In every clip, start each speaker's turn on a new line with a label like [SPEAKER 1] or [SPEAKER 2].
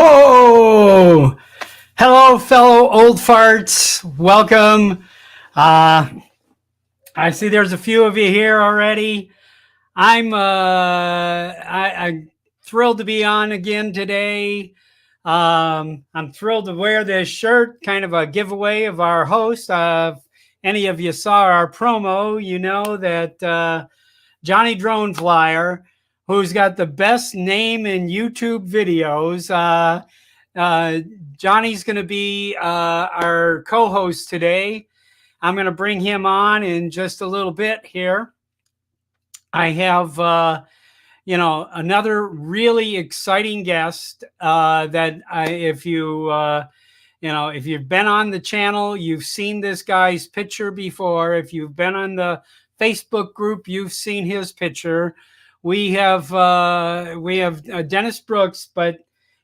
[SPEAKER 1] Oh, hello, fellow old farts. Welcome. I see there's a few of you here already. I'm thrilled to be on again today. I'm thrilled to wear this shirt, kind of a giveaway of our host. If any of you saw our promo, you know that Johnny Drone Flyer, who's got the best name in YouTube videos. Johnny's going to be our co-host today. I'm going to bring him on in just a little bit here. I have, another really exciting guest if you've been on the channel, you've seen this guy's picture before. If you've been on the Facebook group, you've seen his picture. We have Dennis Brooks, but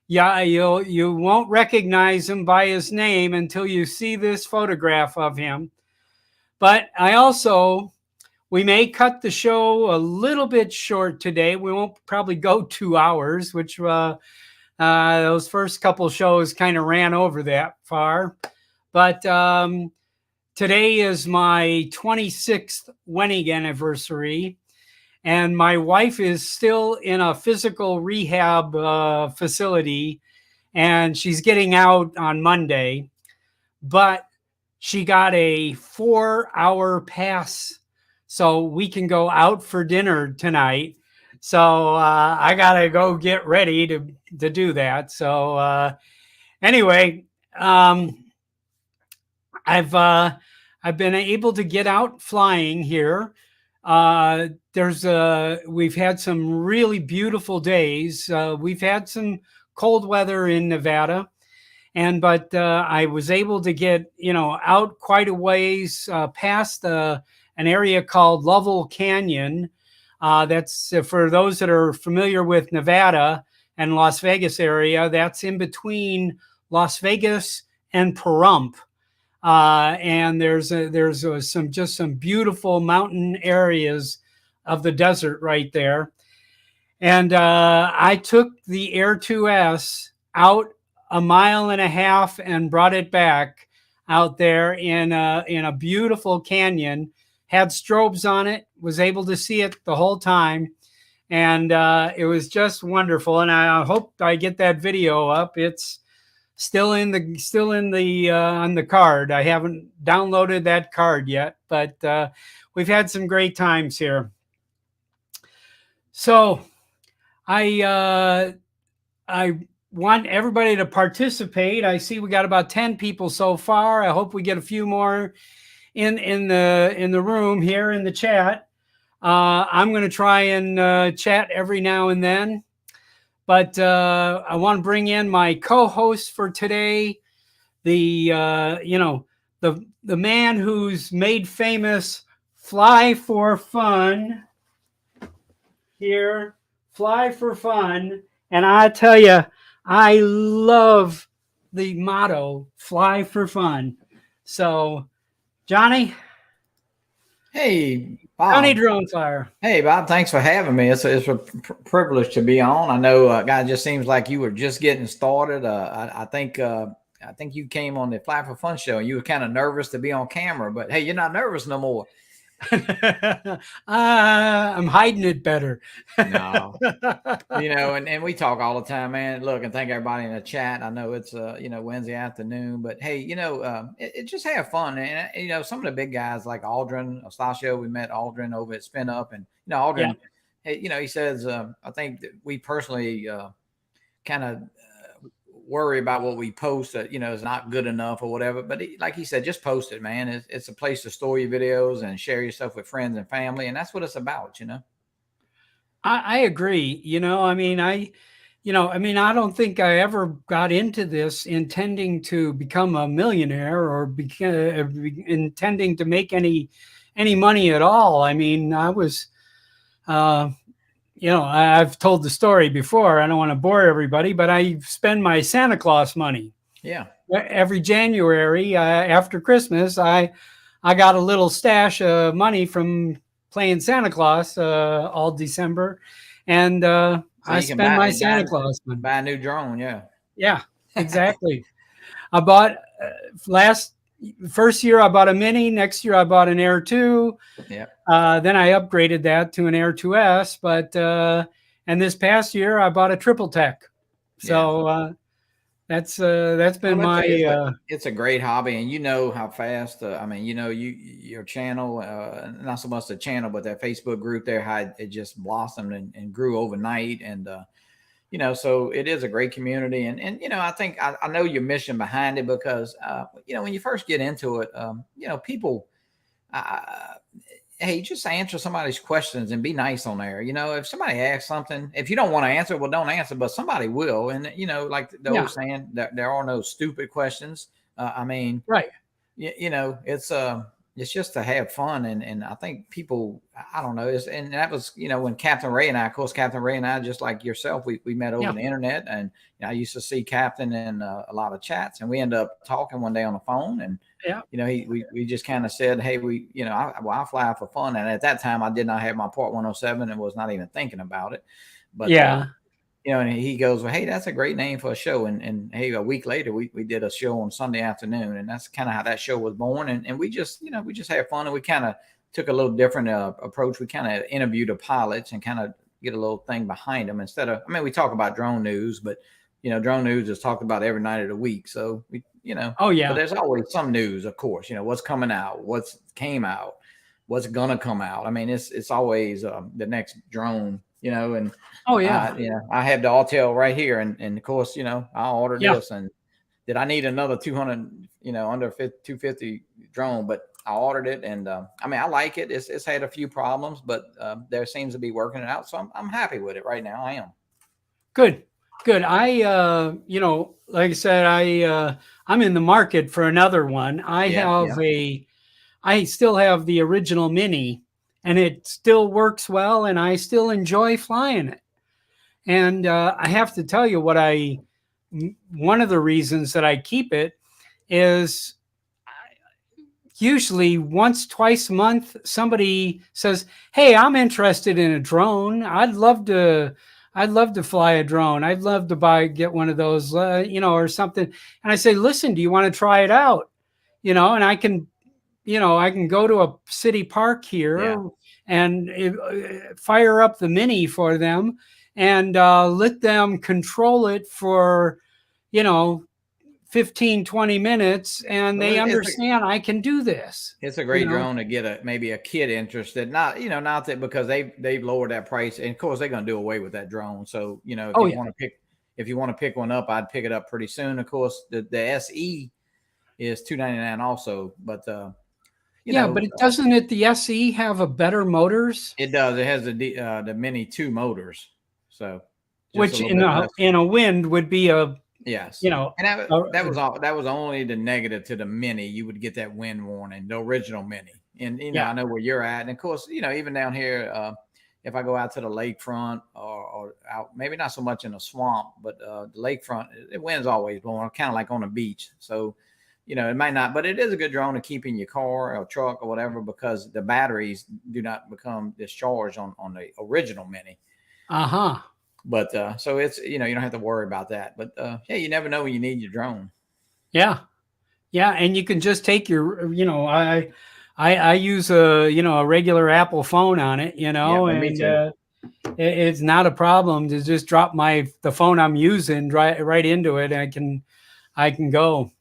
[SPEAKER 1] yeah, you won't recognize him by his name until you see this photograph of him. But we may cut the show a little bit short today. We won't probably go 2 hours, which those first couple shows kind of ran over that far. But today is my 26th wedding anniversary, and my wife is still in a physical rehab facility, and she's getting out on Monday. But she got a 4-hour pass, so we can go out for dinner tonight. So I gotta go get ready to do that. So anyway, I've been able to get out flying here. We've had some really beautiful days. We've had some cold weather in Nevada, but I was able to get out quite a ways past an area called Lovell Canyon. That's for those that are familiar with Nevada and Las Vegas area. That's in between Las Vegas and Pahrump. And there's some beautiful mountain areas of the desert right there. And I took the Air 2S out 1.5 miles and brought it back out there in a beautiful canyon. Had strobes on it, was able to see it the whole time, and it was just wonderful. And I hope I get that video up. It's still in the on the card. I haven't downloaded that card yet, but we've had some great times here. So I want everybody to participate. I see we got about 10 people so far. I hope we get a few more in the room here in the chat. I'm going to try and chat every now and then. But I want to bring in my co-host for today, the man who's made famous Fly for Fun here, Fly for Fun. And I tell you, I love the motto, Fly for Fun. So, Johnny.
[SPEAKER 2] Hey, Bob.
[SPEAKER 1] Johnny Drone Flyer.
[SPEAKER 2] Hey, Bob. Thanks for having me. It's a privilege to be on. I know, guy, it just seems like you were just getting started. I think you came on the Fly for Fun show and you were kind of nervous to be on camera, but hey, you're not nervous no more.
[SPEAKER 1] I'm hiding it better.
[SPEAKER 2] No, and we talk all the time, man. Look, and thank everybody in the chat. I know it's Wednesday afternoon, but hey, it just have fun. And some of the big guys like Aldrin Stasio, we met Aldrin over at Spin Up, and Aldrin, he says, I think that we personally kind of worry about what we post that, is not good enough or whatever. But like he said, just post it, man. It's a place to store your videos and share your stuff with friends and family. And that's what it's about.
[SPEAKER 1] I agree. I don't think I ever got into this intending to become a millionaire or intending to make any money at all. I mean, I was, I've told the story before. I don't want to bore everybody, but I spend my Santa Claus money.
[SPEAKER 2] Yeah.
[SPEAKER 1] Every January after Christmas, I got a little stash of money from playing Santa Claus all December, and
[SPEAKER 2] So
[SPEAKER 1] I
[SPEAKER 2] you can
[SPEAKER 1] spend my Santa Claus money.
[SPEAKER 2] buy a new drone. Yeah.
[SPEAKER 1] Yeah, exactly. I bought first year I bought a Mini. Next year I bought an Air 2.
[SPEAKER 2] Yeah.
[SPEAKER 1] Then I upgraded that to an Air 2S. But and this past year I bought a Triple Tech. So that's been
[SPEAKER 2] it's a great hobby, and how fast. Your channel, not so much the channel, but that Facebook group there, how it just blossomed and grew overnight, and so it is a great community, and I think I know your mission behind it because when you first get into it, people. Hey, just answer somebody's questions and be nice on there. If somebody asks something, if you don't want to answer, well, don't answer, but somebody will. And, like the old saying, that there are no stupid questions.
[SPEAKER 1] Right.
[SPEAKER 2] It's just to have fun. And I think people, I don't know. And that was, when Captain Ray and I, of course, Captain Ray and I, just like yourself, we met over the internet, and I used to see Captain in a lot of chats, and we ended up talking one day on the phone, and we just kind of said, hey, I fly for fun. And at that time I did not have my Part 107 and was not even thinking about it. But and he goes, well, hey, that's a great name for a show. And hey, a week later we did a show on Sunday afternoon, and that's kind of how that show was born. And we just, we just had fun, and we kind of took a little different approach. We kind of interviewed the pilots and kind of get a little thing behind them instead of, we talk about drone news, but drone news is talked about every night of the week. So we, but there's always some news, of course, what's coming out, what's came out, what's gonna come out. It's always the next drone, and I have the Autel right here, and of course, I ordered this, and did I need another 200, under 250 drone, but I ordered it, and I like it. It's had a few problems, but there seems to be working it out, so I'm happy with it right now. I am.
[SPEAKER 1] Good. I like I said, I'm in the market for another one. I still have the original Mini, and it still works well, and I still enjoy flying it. And I have to tell you one of the reasons that I keep it is usually once, twice a month, somebody says, hey, I'm interested in a drone. I'd love to fly a drone. I'd love to get one of those, or something. And I say, listen, do you want to try it out? And I can go to a city park here and fire up the Mini for them and let them control it for, 15, 20 minutes, and they understand I can do this.
[SPEAKER 2] It's a great drone to get maybe a kid interested. Not that because they've lowered that price, and of course they're going to do away with that drone. So if you want to pick one up, I'd pick it up pretty soon. Of course, the SE is $299 also, but but
[SPEAKER 1] doesn't the SE have a better motors?
[SPEAKER 2] It does. It has the Mini 2 motors, so
[SPEAKER 1] which in a wind would be a.
[SPEAKER 2] Yes. And that was only the negative to the Mini. You would get that wind warning, the original Mini. And, I know where you're at. And of course, even down here, if I go out to the lakefront or out, maybe not so much in a swamp, but the lakefront, the wind's always blowing, kind of like on the beach. So, it might not, but it is a good drone to keep in your car or truck or whatever, because the batteries do not become discharged on the original Mini. But so it's, you don't have to worry about that. But you never know when you need your drone. Yeah.
[SPEAKER 1] And you can just take your, I use a regular Apple phone on it, and it's not a problem to just drop the phone I'm using right into it. And I can go.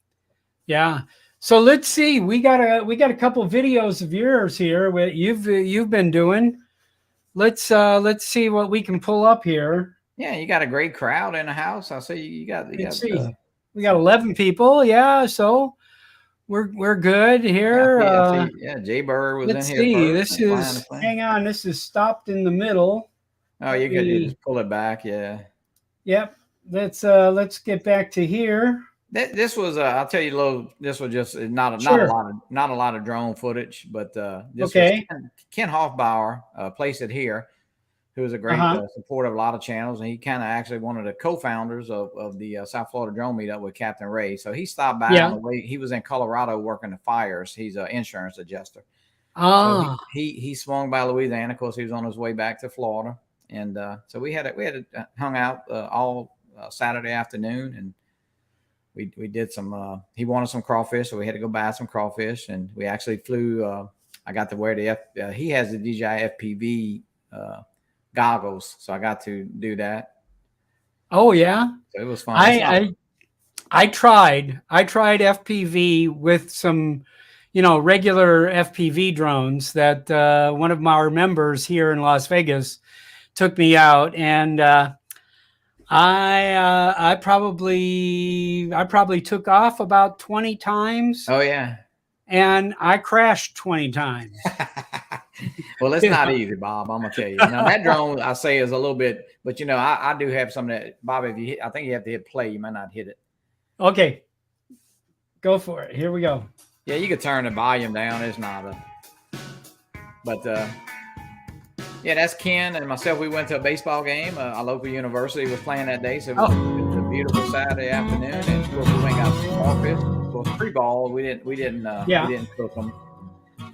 [SPEAKER 1] Yeah. So let's see. We got a couple videos of yours here. What you've been doing. let's see what we can pull up here.
[SPEAKER 2] Yeah, you got a great crowd in the house. I see you got.
[SPEAKER 1] Let's see. We got 11 people. Yeah, so we're good here.
[SPEAKER 2] I see. Yeah, Jay Bird was
[SPEAKER 1] Let's
[SPEAKER 2] in here
[SPEAKER 1] see.
[SPEAKER 2] first.
[SPEAKER 1] This is, hang on. This is stopped in the middle.
[SPEAKER 2] Oh, you could just pull it back. Yeah.
[SPEAKER 1] Yep. Let's get back to here.
[SPEAKER 2] This was I'll tell you a little. This was just not a lot of drone footage, but this was Ken Hoffbauer placed it here, who was a great supporter of a lot of channels, and he kind of actually one of the co-founders of the South Florida Drone Meetup with Captain Ray. So he stopped by on the way. He was in Colorado working the fires. He's an insurance adjuster. So he swung by Louisiana. Of course, he was on his way back to Florida, and so we had hung out all Saturday afternoon, and we did some. He wanted some crawfish, so we had to go buy some crawfish, and we actually flew. I got to wear the he has the DJI FPV goggles, so I got to do that.
[SPEAKER 1] Oh yeah,
[SPEAKER 2] so it was fun.
[SPEAKER 1] I tried FPV with some, regular FPV drones that one of our members here in Las Vegas took me out, and I probably took off about 20 times.
[SPEAKER 2] Oh yeah,
[SPEAKER 1] and I crashed 20 times.
[SPEAKER 2] Well, it's not easy, Bob. I'm gonna tell you. Now that drone I say is a little bit, but I do have some that, Bob. If you hit, I think you have to hit play. You might not hit it.
[SPEAKER 1] Okay, go for it. Here we go.
[SPEAKER 2] Yeah, you could turn the volume down. It's not but yeah, that's Ken and myself. We went to a baseball game. Our local university was playing that day, so it was a beautiful Saturday afternoon. And of course, we went and got some crawfish. Of course, pre-ball we didn't cook them.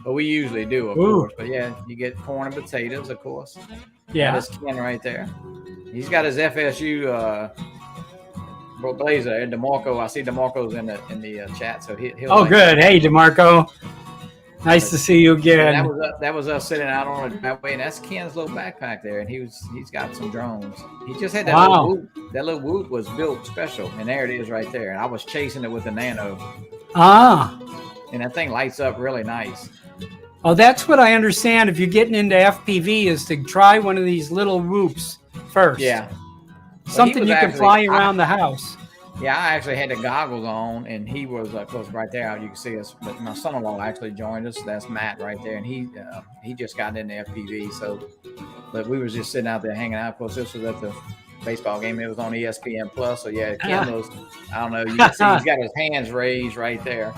[SPEAKER 2] But we usually do, of course. But yeah, you get corn and potatoes, of course.
[SPEAKER 1] Yeah.
[SPEAKER 2] That's Ken right there. He's got his FSU blazer. DeMarco, I see DeMarco's in the chat, so he'll.
[SPEAKER 1] Good. Hey, DeMarco. Nice to see you again.
[SPEAKER 2] That was us sitting out on it that way, and that's Ken's little backpack there, and he's got some drones. He just had that little whoop. That little whoop was built special, and there it is right there. And I was chasing it with the Nano. And that thing lights up really nice.
[SPEAKER 1] Oh, that's what I understand. If you're getting into FPV, is to try one of these little whoops first.
[SPEAKER 2] Yeah.
[SPEAKER 1] Something you can fly around the house.
[SPEAKER 2] Yeah, I actually had the goggles on, and he was close right there. You can see us. But my son-in-law actually joined us. That's Matt right there, and he just got into FPV. So, but we was just sitting out there hanging out. Of course, this was at the baseball game. It was on ESPN Plus. So yeah, Ken was. I don't know. You can see he's got his hands raised right there.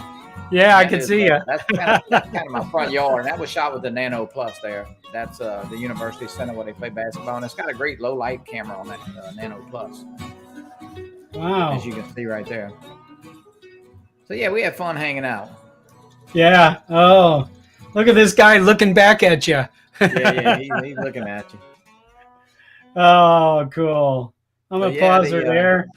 [SPEAKER 1] Yeah, I can see you.
[SPEAKER 2] That's kind of my front yard, and that was shot with the Nano Plus there. That's the University Center where they play basketball, and it's got a great low light camera on that Nano Plus.
[SPEAKER 1] Wow.
[SPEAKER 2] As you can see right there. So yeah, we had fun hanging out.
[SPEAKER 1] Yeah. Oh, look at this guy looking back at you.
[SPEAKER 2] Yeah, he's looking at you.
[SPEAKER 1] Oh, cool. I'm gonna pause her there.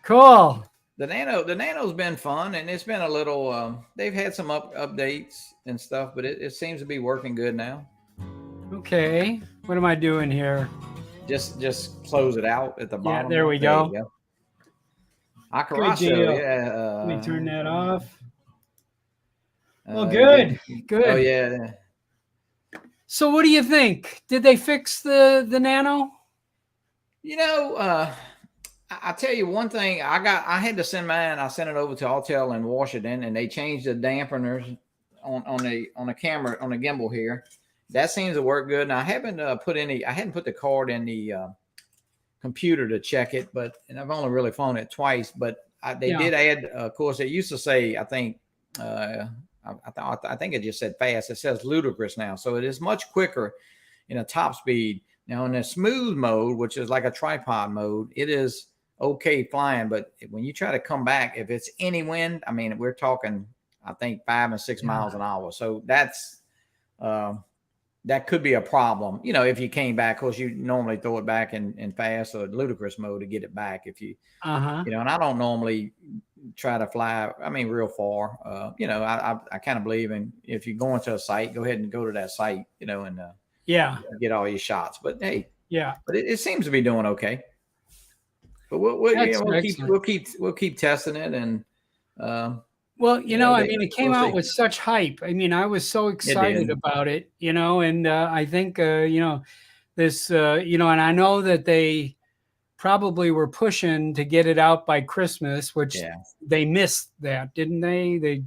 [SPEAKER 1] Cool.
[SPEAKER 2] The Nano's been fun, and it's been a little. They've had some updates and stuff, but it seems to be working good now.
[SPEAKER 1] Okay, what am I doing here?
[SPEAKER 2] Just close it out at the bottom.
[SPEAKER 1] Yeah, there we go.
[SPEAKER 2] Akaraso, yeah.
[SPEAKER 1] Let me turn that off. Oh, good. Good.
[SPEAKER 2] Oh yeah.
[SPEAKER 1] So, what do you think? Did they fix the Nano?
[SPEAKER 2] I tell you one thing. I had to send mine. I sent it over to Autel in Washington, and they changed the dampeners on the camera on the gimbal here. That seems to work good. Now I haven't put the card in the computer to check it, and I've only really flown it twice. But they did add. Of course, it used to say I think it just said fast. It says ludicrous now, so it is much quicker in a top speed. Now in the smooth mode, which is like a tripod mode, it is okay flying, but when you try to come back, if it's any wind, I mean, we're talking, I think 5 and 6 miles an hour. So that's that could be a problem. If you came back, of course, you normally throw it back in fast or ludicrous mode to get it back. If you, and I don't normally try to fly, I mean, real far. I kind of believe in if you're going to a site, go ahead and go to that site, and get all your shots. But hey, but it seems to be doing okay. But we'll keep testing it, and
[SPEAKER 1] Well, I mean, it came
[SPEAKER 2] we'll
[SPEAKER 1] out
[SPEAKER 2] see.
[SPEAKER 1] with such hype. I mean, I was so
[SPEAKER 2] It
[SPEAKER 1] excited
[SPEAKER 2] did.
[SPEAKER 1] about it, and I think, this, and I know that they probably were pushing to get it out by Christmas, which
[SPEAKER 2] Yeah.
[SPEAKER 1] they missed that, didn't they?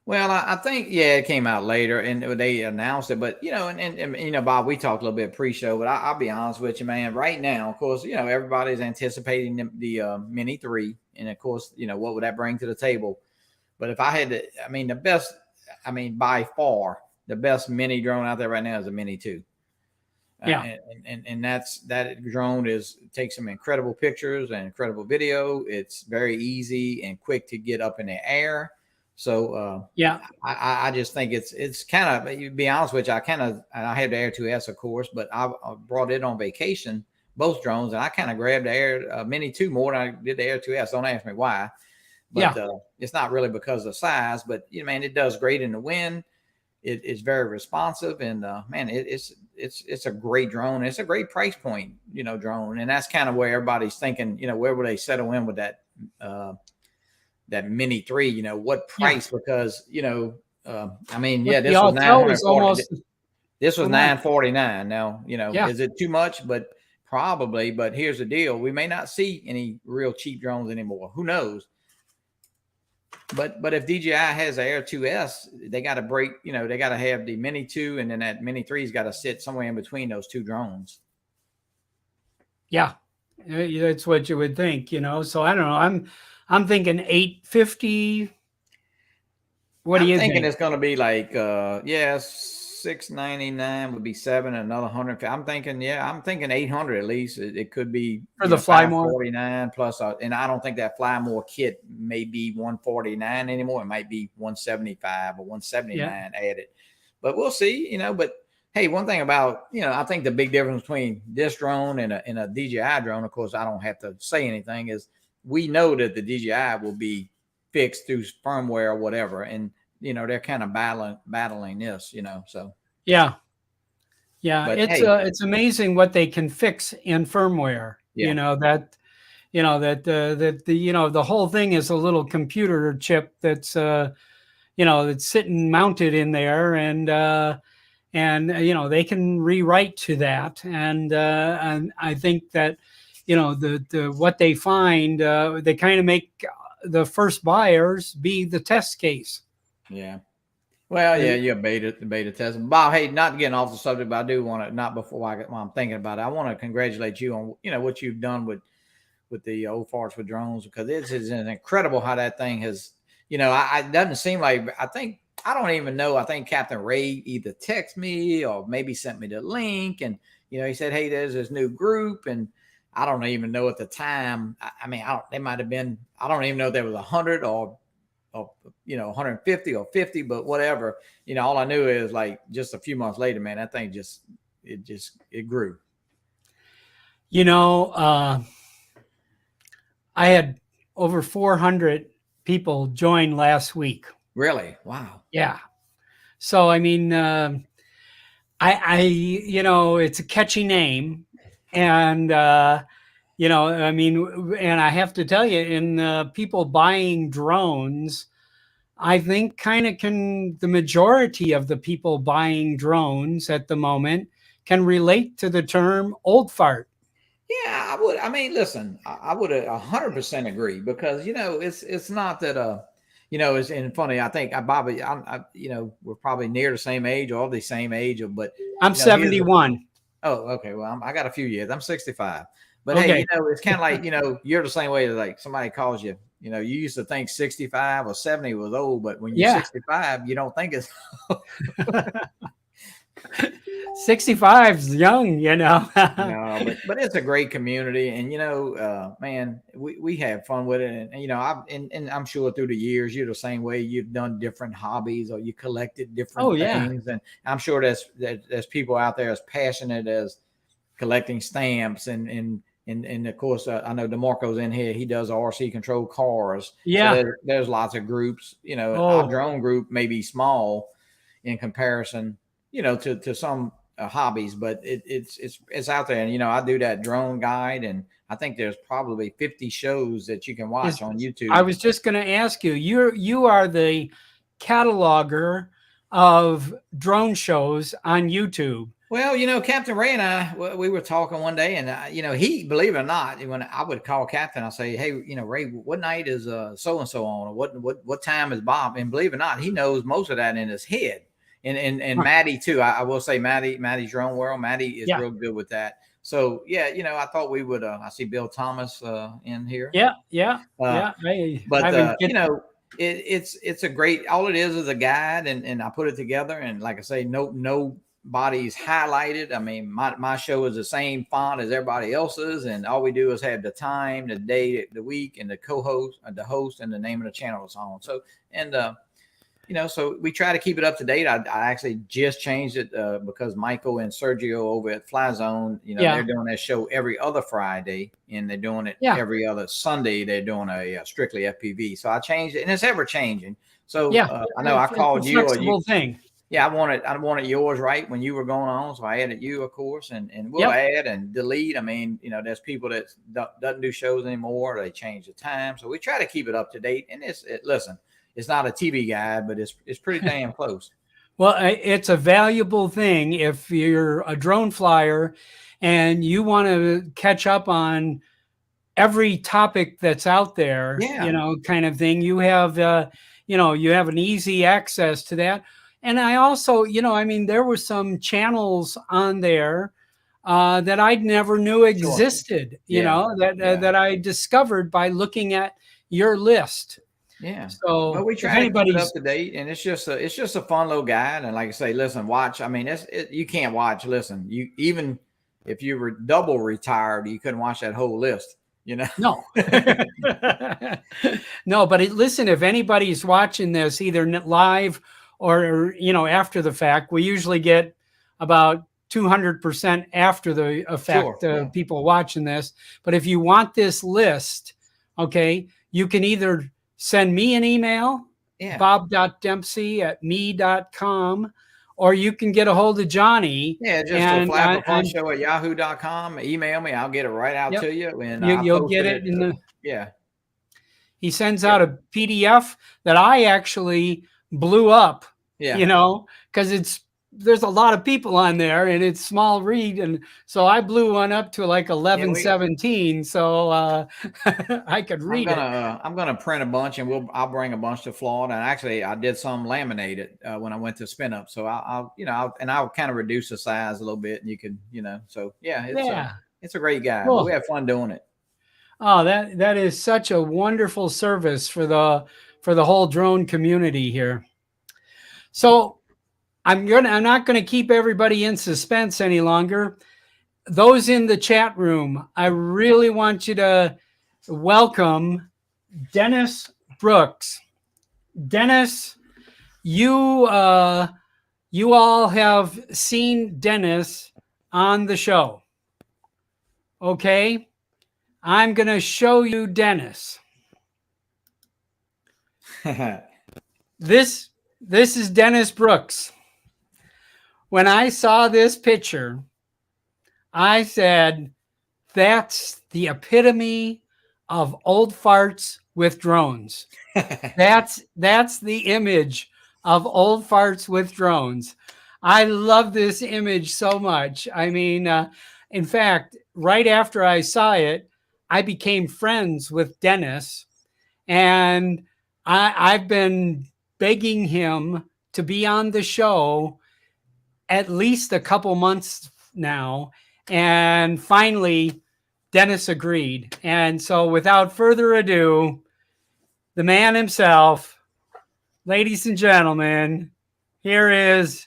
[SPEAKER 2] Well, I think it came out later and they announced it, but and Bob, we talked a little bit pre-show, but I'll be honest with you, man. Right now, of course, everybody's anticipating the Mini 3, and of course, what would that bring to the table? But if I had to, I mean, the best, I mean, by far, the best mini drone out there right now is a Mini 2.
[SPEAKER 1] Yeah.
[SPEAKER 2] And that drone takes some incredible pictures and incredible video. It's very easy and quick to get up in the air. So
[SPEAKER 1] Yeah.
[SPEAKER 2] I just think it's kind of, to be honest with you, I had the Air 2S, of course, but I brought it on vacation, both drones, and I kind of grabbed the Air Mini 2 more than I did the Air 2S. Don't ask me why, but it's not really because of size, but man, it does great in the wind. It's very responsive, and man, it's a great drone. It's a great price point, drone, and that's kind of where everybody's thinking. Where would they settle in with that that Mini 3? What price? Yeah. Because I mean, this was 940. This was 949. Now, is it too much? But probably. But here's the deal: we may not see any real cheap drones anymore. Who knows? But if DJI has an Air 2S, they got to break, they got to have the Mini 2, and then that Mini 3's got to sit somewhere in between those two drones.
[SPEAKER 1] Yeah, that's what you would think, So I don't know. I'm thinking 850. What do you think?
[SPEAKER 2] I'm thinking it's going to be like, $699 would be 7, another 100. I'm thinking 800 at least. It could be
[SPEAKER 1] for the Fly More
[SPEAKER 2] 49 plus, and I don't think that Fly More kit may be 149 anymore. It might be 175 or 179 added, but we'll see. But hey, one thing about I think the big difference between this drone and a DJI drone, of course, I don't have to say anything, is we know that the DJI will be fixed through firmware or whatever, and they're kind of battling this, so
[SPEAKER 1] yeah, but it's amazing what they can fix in firmware. That the whole thing is a little computer chip that's that's sitting mounted in there, and they can rewrite to that, and I think that the what they find, they kind of make the first buyers be the test case.
[SPEAKER 2] Yeah. Well, you're beta testing. Bob, hey, not getting off the subject, but I do want to, not before while I'm thinking about it, I want to congratulate you on, what you've done with the old farts with drones, because it is incredible how that thing has, it doesn't seem like, I don't even know. I think Captain Ray either texted me or maybe sent me the link, and, he said, hey, there's this new group, and I don't even know at the time. I mean, they might have been, I don't even know if there was 100 or 150 or 50, but whatever. All I knew is, like, just a few months later, man, that thing it grew.
[SPEAKER 1] I had over 400 people join last week.
[SPEAKER 2] Really? Wow.
[SPEAKER 1] Yeah. So, I mean, it's a catchy name, and, I mean, and I have to tell you, in people buying drones, I think the majority of the people buying drones at the moment can relate to the term old fart.
[SPEAKER 2] Yeah, I would. I mean, listen, I would 100% agree, because, it's not that, it's, and funny, I think Bobby, we're probably near the same age, or the same age, but
[SPEAKER 1] I'm 71.
[SPEAKER 2] Oh, okay. Well, I got a few years. I'm 65. But okay. Hey, it's kind of like, you're the same way, like somebody calls you, you used to think 65 or 70 was old, but when you're 65, you don't think it's
[SPEAKER 1] 65 is young,
[SPEAKER 2] No, but it's a great community, and man, we have fun with it, and I'm sure through the years you're the same way. You've done different hobbies, or you collected different things, and I'm sure there's people out there as passionate as collecting stamps, and of course I know DeMarco's in here. He does RC control cars.
[SPEAKER 1] Yeah,
[SPEAKER 2] so there's lots of groups. Our drone group may be small in comparison, to some hobbies, but it's out there. And you know, I do that drone guide, and I think there's probably 50 shows that you can watch on YouTube.
[SPEAKER 1] I was just going to ask you. You are the cataloger of drone shows on YouTube.
[SPEAKER 2] Well, you know, Captain Ray and I, we were talking one day, and you know, he, believe it or not, when I would call Captain, I say, "Hey, you know, Ray, what night is so and so on, or what time is Bob?" And believe it or not, he knows most of that in his head. And Maddie too. I will say Maddie's Drone World. Maddie is real good with that. So yeah, you know, I thought we would. I see Bill Thomas in here.
[SPEAKER 1] Yeah.
[SPEAKER 2] But you know, it's a great. All it is a guide, and I put it together. And like I say, no body's highlighted. I mean, my show is the same font as everybody else's, and all we do is have the time, the day, the week, and the co-host, the host, and the name of the channel it's on. So you know, so we try to keep it up to date. I actually just changed it because Michael and Sergio over at Fly Zone, you know, they're doing that show every other Friday, and they're doing it every other Sunday. They're doing a strictly FPV. So I changed it, and it's ever changing. So I know I called you.
[SPEAKER 1] Thing.
[SPEAKER 2] Yeah, I wanted yours right when you were going on, so I added you, of course, and we'll add and delete. I mean, you know, there's people that doesn't do shows anymore. They change the time, so we try to keep it up to date. And listen. It's not a TV guide, but it's pretty damn close.
[SPEAKER 1] Well, it's a valuable thing if you're a drone flyer and you want to catch up on every topic that's out there, you know, kind of thing. You have, you know, you have an easy access to that. And I also, you know, I mean, there were some channels on there that I never knew existed, you know, that I discovered by looking at your list.
[SPEAKER 2] Yeah.
[SPEAKER 1] So
[SPEAKER 2] well, we try to keep it up to date, and it's just a fun little guide. And like I say, listen, watch. I mean, you can't watch. Listen, you even if you were double retired, you couldn't watch that whole list. You know,
[SPEAKER 1] no, no. But listen, if anybody's watching this either live or you know after the fact, we usually get about 200% after the effect people watching this. But if you want this list, okay, you can either send me an email, bob.dempsey@me.com, or you can get a hold of Johnny.
[SPEAKER 2] Yeah, just a flapperfunshow@yahoo.com. Email me. I'll get it right out to you. And
[SPEAKER 1] you'll get it in the... He sends out a PDF that I actually blew up, you know, because there's a lot of people on there and it's small read. And so I blew one up to like 1117. So I could read it.
[SPEAKER 2] I'm going to print a bunch and I'll bring a bunch to Florida. And actually I did some laminated when I went to spin up. So I'll kind of reduce the size a little bit and you could, you know, so it's a great guy. Cool. We have fun doing it.
[SPEAKER 1] Oh, that is such a wonderful service for the whole drone community here. So I'm not going to keep everybody in suspense any longer. Those in the chat room, I really want you to welcome Dennis Brooks. Dennis, you all have seen Dennis on the show. Okay? I'm going to show you Dennis. This is Dennis Brooks. When I saw this picture, I said, that's the epitome of old farts with drones. That's the image of old farts with drones. I love this image so much. I mean, in fact, right after I saw it, I became friends with Dennis, and I've been begging him to be on the show at least a couple months now. And finally, Dennis agreed. And so without further ado, the man himself, ladies and gentlemen, here is,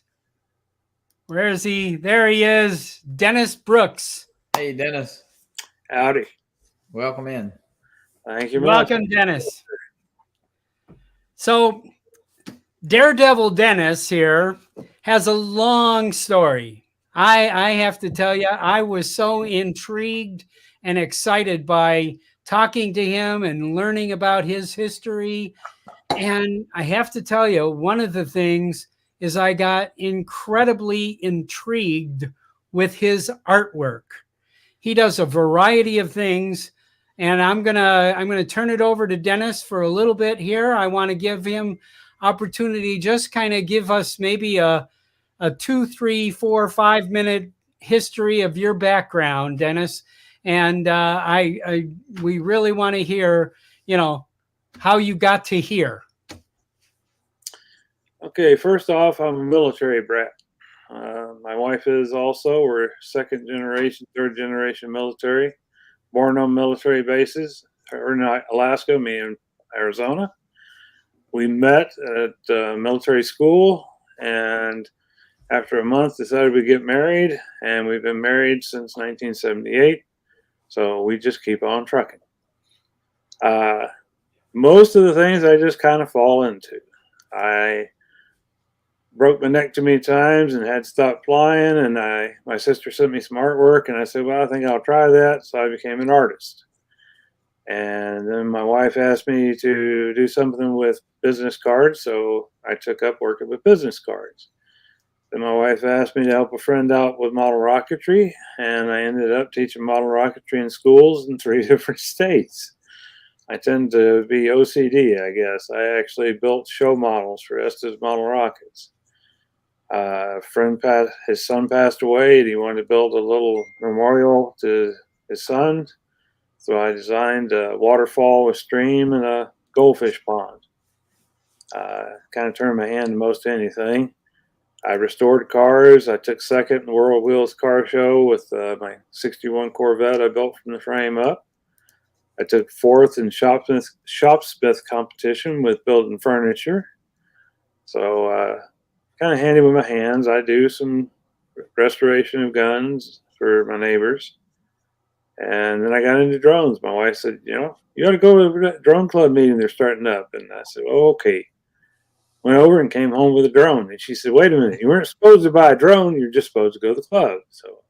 [SPEAKER 1] where is he? There he is, Dennis Brooks.
[SPEAKER 2] Hey, Dennis.
[SPEAKER 3] Howdy.
[SPEAKER 2] Welcome in.
[SPEAKER 3] Thank you.
[SPEAKER 1] Welcome, Dennis. So Daredevil Dennis here has a long story. I have to tell you, I was so intrigued and excited by talking to him and learning about his history. And I have to tell you, one of the things is I got incredibly intrigued with his artwork. He does a variety of things, and I'm gonna turn it over to Dennis for a little bit here. I want to give him opportunity, just kind of give us maybe a 2, 3, 4, 5 minute history of your background, Dennis. And we really want to hear, how you got to here.
[SPEAKER 3] Okay, first off, I'm a military brat. My wife is also. We're second generation, third generation military, born on military bases. Her in Alaska, me in Arizona. We met at military school, and after a month decided we'd get married, and we've been married since 1978. So we just keep on trucking. Most of the things I just kind of fall into. I broke my neck too many times and had to stop flying, and my sister sent me some artwork, and I said, well, I think I'll try that. So I became an artist. And then my wife asked me to do something with business cards, so I took up working with business cards. Then my wife asked me to help a friend out with model rocketry, and I ended up teaching model rocketry in schools in 3 different states. I tend to be OCD, I guess. I actually built show models for Estes Model Rockets. His son passed away, and he wanted to build a little memorial to his son. So I designed a waterfall with stream and a goldfish pond. Kind of turned my hand to most anything. I restored cars. I took second in the World Wheels car show with my 61 Corvette I built from the frame up. I took fourth in shopsmith competition with building furniture. So kind of handy with my hands. I do some restoration of guns for my neighbors. And then I got into drones. My wife said, you ought to go to the drone club meeting. They're starting up. And I said, oh, okay. Went over and came home with a drone. And she said, wait a minute, you weren't supposed to buy a drone. You're just supposed to go to the club. So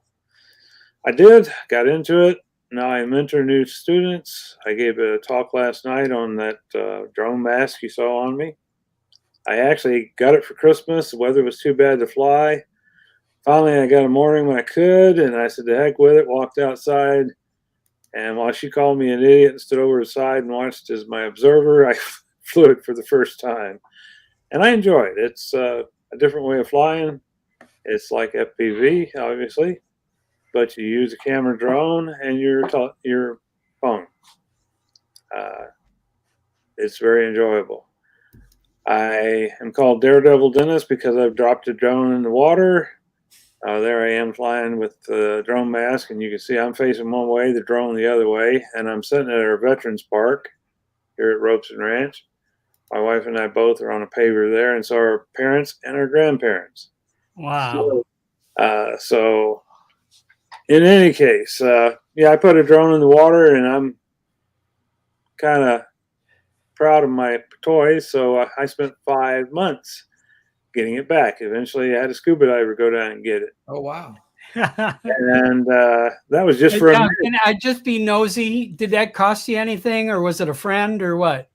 [SPEAKER 3] I did, got into it. Now I mentor new students. I gave a talk last night on that drone mask you saw on me. I actually got it for Christmas. The weather was too bad to fly. Finally, I got a morning when I could, and I said, the heck with it, walked outside. And while she called me an idiot and stood over the side and watched as my observer, I flew it for the first time. And I enjoy it. It's a different way of flying. It's like FPV, obviously, but you use a camera drone and your phone. It's very enjoyable. I am called Daredevil Dennis because I've dropped a drone in the water. There I am flying with the drone mask, and you can see I'm facing one way, the drone the other way, and I'm sitting at our Veterans Park here at Robeson Ranch. My wife and I both are on a paver there, and so are our parents and our grandparents.
[SPEAKER 1] Wow.
[SPEAKER 3] So in any case, I put a drone in the water, and I'm kind of proud of my toys. So I spent 5 months getting it back. Eventually, I had a scuba diver go down and get it.
[SPEAKER 2] Oh, wow.
[SPEAKER 3] And that was just for a minute.
[SPEAKER 1] Can I just be nosy? Did that cost you anything, or was it a friend, or what?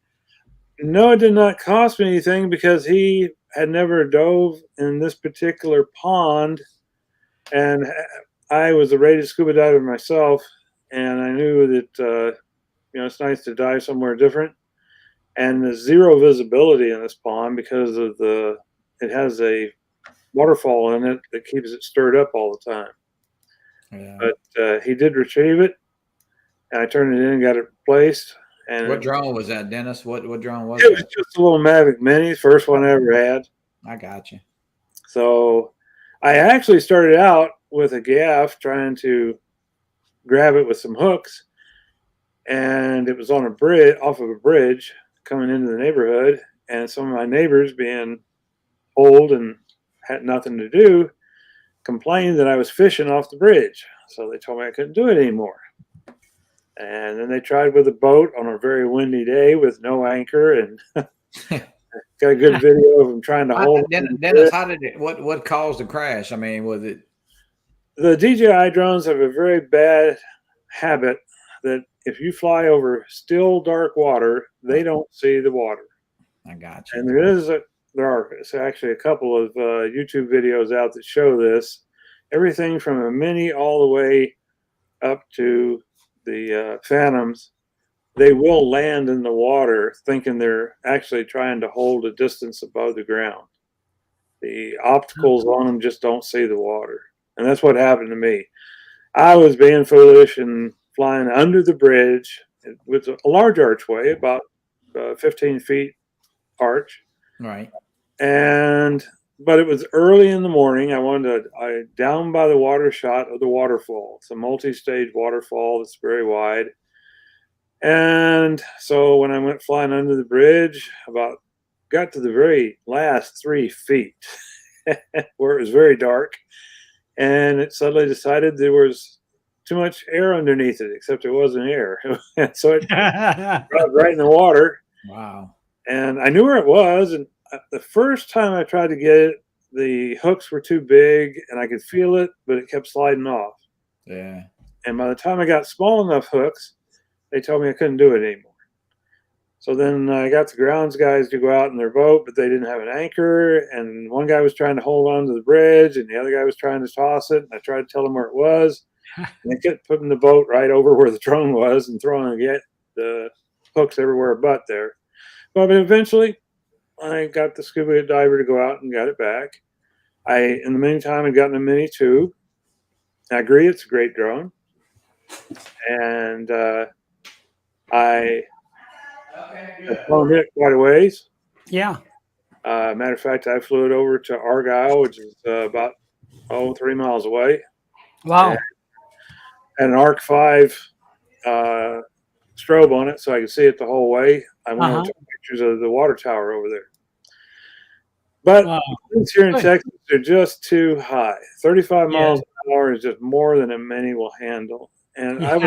[SPEAKER 3] No, it did not cost me anything because he had never dove in this particular pond, and I was a rated scuba diver myself, and I knew that it's nice to dive somewhere different. And there's zero visibility in this pond because of it has a waterfall in it that keeps it stirred up all the time. Yeah. But he did retrieve it, and I turned it in and got it replaced. And
[SPEAKER 2] what drone was that, Dennis? What drone was it?
[SPEAKER 3] It was just a little Mavic Mini, first one I ever had.
[SPEAKER 2] I got you.
[SPEAKER 3] So I actually started out with a gaff trying to grab it with some hooks, and it was on a bridge, off of a bridge coming into the neighborhood, and some of my neighbors, being old and had nothing to do, complained that I was fishing off the bridge. So they told me I couldn't do it anymore. And then they tried with a boat on a very windy day with no anchor, and got a good video of them trying to hold it.
[SPEAKER 2] Dennis, how did it? What caused the crash? I mean, was it?
[SPEAKER 3] The DJI drones have a very bad habit that if you fly over still dark water, they don't see the water.
[SPEAKER 2] I got you.
[SPEAKER 3] And there is there are actually a couple of YouTube videos out that show this. Everything from a Mini all the way up to the Phantoms, they will land in the water thinking they're actually trying to hold a distance above the ground. The opticals on them just don't see the water. And that's what happened to me. I was being foolish and flying under the bridge with a large archway, about 15 feet arch.
[SPEAKER 2] Right.
[SPEAKER 3] But it was early in the morning. I down by the water shot of the waterfall. It's a multi-stage waterfall that's very wide. And so when I went flying under the bridge, got to the very last 3 feet where it was very dark, and it suddenly decided there was too much air underneath it, except it wasn't air. So it dropped right in the water.
[SPEAKER 2] Wow.
[SPEAKER 3] And I knew where it was. And the first time I tried to get it, the hooks were too big and I could feel it, but it kept sliding off.
[SPEAKER 2] Yeah.
[SPEAKER 3] And by the time I got small enough hooks, they told me I couldn't do it anymore. So then I got the grounds guys to go out in their boat, but they didn't have an anchor. And one guy was trying to hold on to the bridge and the other guy was trying to toss it. And I tried to tell them where it was. And they kept putting the boat right over where the drone was and throwing the hooks everywhere but there. But eventually I got the scuba diver to go out and got it back. In the meantime, had gotten a Mini 2. I agree, it's a great drone. And I have flown it quite a ways.
[SPEAKER 1] Yeah.
[SPEAKER 3] Matter of fact, I flew it over to Argyle, which is about 3 miles away.
[SPEAKER 1] Wow.
[SPEAKER 3] And an Arc 5 strobe on it, so I could see it the whole way. I went and took pictures of the water tower over there. But winds here in Texas are just too high. 35 miles an hour is just more than a Mini will handle. And I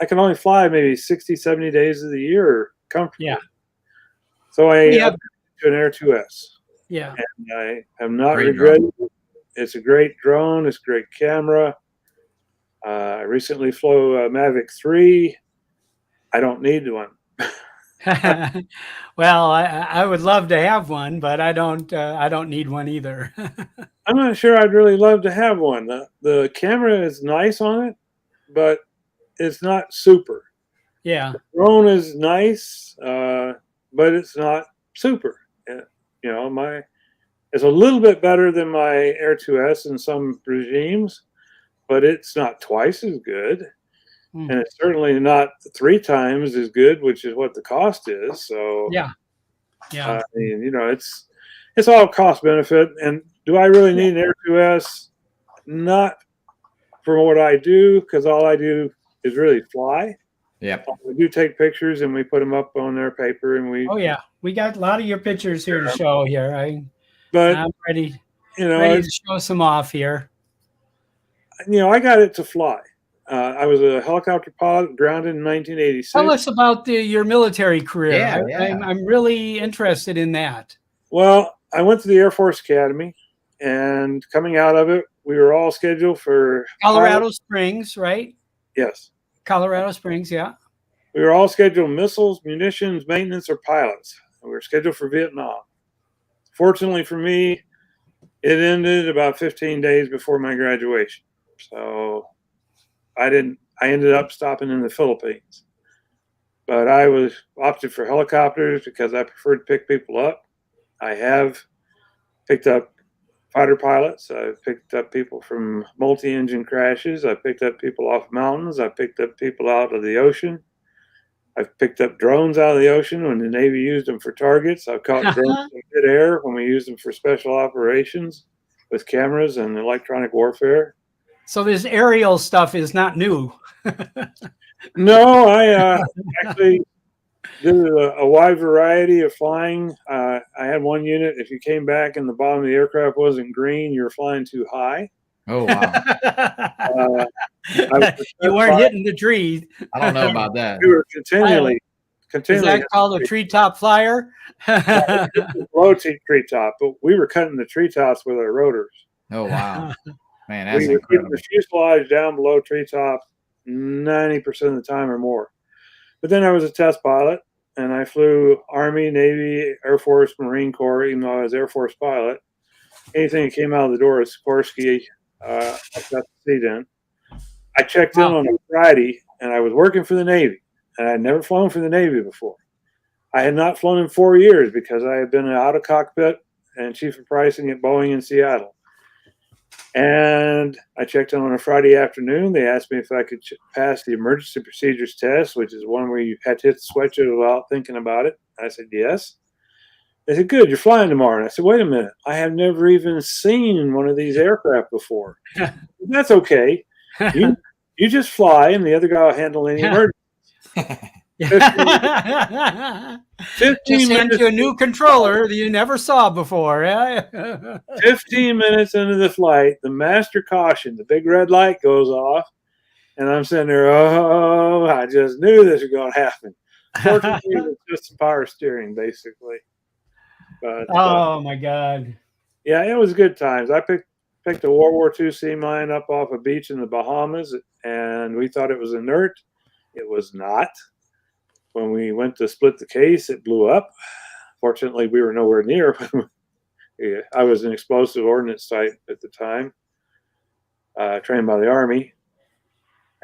[SPEAKER 3] can only fly maybe 60, 70 days of the year comfortably.
[SPEAKER 1] Yeah.
[SPEAKER 3] So I upgraded to an Air 2S.
[SPEAKER 1] Yeah.
[SPEAKER 3] And I have not regretted it. It's a great drone. It's a great camera. I recently flew a Mavic 3. I don't need one.
[SPEAKER 1] Well, I would love to have one, but I don't need one either.
[SPEAKER 3] I'm not sure I'd really love to have one. The camera is nice on it, but it's not super.
[SPEAKER 1] Yeah.
[SPEAKER 3] The drone is nice, but it's not super. You know, it's a little bit better than my Air 2S in some regimes, but it's not twice as good. And it's certainly not 3 times as good, which is what the cost is. So
[SPEAKER 1] yeah.
[SPEAKER 3] I mean, you know, it's all cost benefit. And do I really need an Air 2S? Not for what I do, because all I do is really fly.
[SPEAKER 2] Yep.
[SPEAKER 3] We do take pictures and we put them up on their paper, and we.
[SPEAKER 1] Oh yeah, we got a lot of your pictures here to show here. I'm ready.
[SPEAKER 3] Ready
[SPEAKER 1] to show some off here.
[SPEAKER 3] You know, I got it to fly. I was a helicopter pilot, grounded in 1986.
[SPEAKER 1] Tell us about your military career.
[SPEAKER 2] Yeah,
[SPEAKER 1] I'm really interested in that.
[SPEAKER 3] Well, I went to the Air Force Academy, and coming out of it, we were all scheduled for
[SPEAKER 1] Colorado Springs, right?
[SPEAKER 3] Yes.
[SPEAKER 1] Colorado Springs, yeah.
[SPEAKER 3] We were all scheduled missiles, munitions, maintenance, or pilots. We were scheduled for Vietnam. Fortunately for me, it ended about 15 days before my graduation. So I ended up stopping in the Philippines. But I opted for helicopters because I prefer to pick people up. I have picked up fighter pilots. I've picked up people from multi-engine crashes. I picked up people off mountains. I picked up people out of the ocean. I've picked up drones out of the ocean when the Navy used them for targets. I've caught drones in midair when we used them for special operations with cameras and electronic warfare.
[SPEAKER 1] So this aerial stuff is not new.
[SPEAKER 3] No, I actually did a wide variety of flying. I had one unit. If you came back and the bottom of the aircraft wasn't green, you're flying too high.
[SPEAKER 2] Oh, wow.
[SPEAKER 1] You weren't hitting the tree.
[SPEAKER 2] I don't know about that.
[SPEAKER 3] We were continually.
[SPEAKER 1] Is that called a treetop flyer?
[SPEAKER 3] Low treetop, but we were cutting the treetops with our rotors.
[SPEAKER 2] Oh, wow. Man, that's
[SPEAKER 3] we were
[SPEAKER 2] incredible.
[SPEAKER 3] keeping the fuselage down below treetop 90% of the time or more. But then I was a test pilot, and I flew Army, Navy, Air Force, Marine Corps, even though I was Air Force pilot. Anything that came out of the door at Sikorsky, I got the seat in. I checked in on a Friday, and I was working for the Navy, and I had never flown for the Navy before. I had not flown in 4 years because I had been out of cockpit and chief of pricing at Boeing in Seattle. And I checked in on a Friday afternoon. They asked me if I could pass the emergency procedures test, which is one where you had to hit the switch without thinking about it. I said, yes. They said, good, you're flying tomorrow. And I said, wait a minute. I have never even seen one of these aircraft before. That's okay. You just fly, and the other guy will handle any emergency. 15
[SPEAKER 1] Just hand
[SPEAKER 3] minutes.
[SPEAKER 1] you a new controller that you never saw before.
[SPEAKER 3] 15 minutes into the flight, the master caution, the big red light goes off, and I'm sitting there, oh, I just knew this was going to happen. Fortunately, it was just some power steering, basically. But,
[SPEAKER 1] oh, my God.
[SPEAKER 3] Yeah, it was good times. I picked a World War II sea mine up off a beach in the Bahamas, and we thought it was inert. It was not. When we went to split the case, it blew up. Fortunately, we were nowhere near. Yeah, I was an explosive ordnance site at the time, trained by the Army.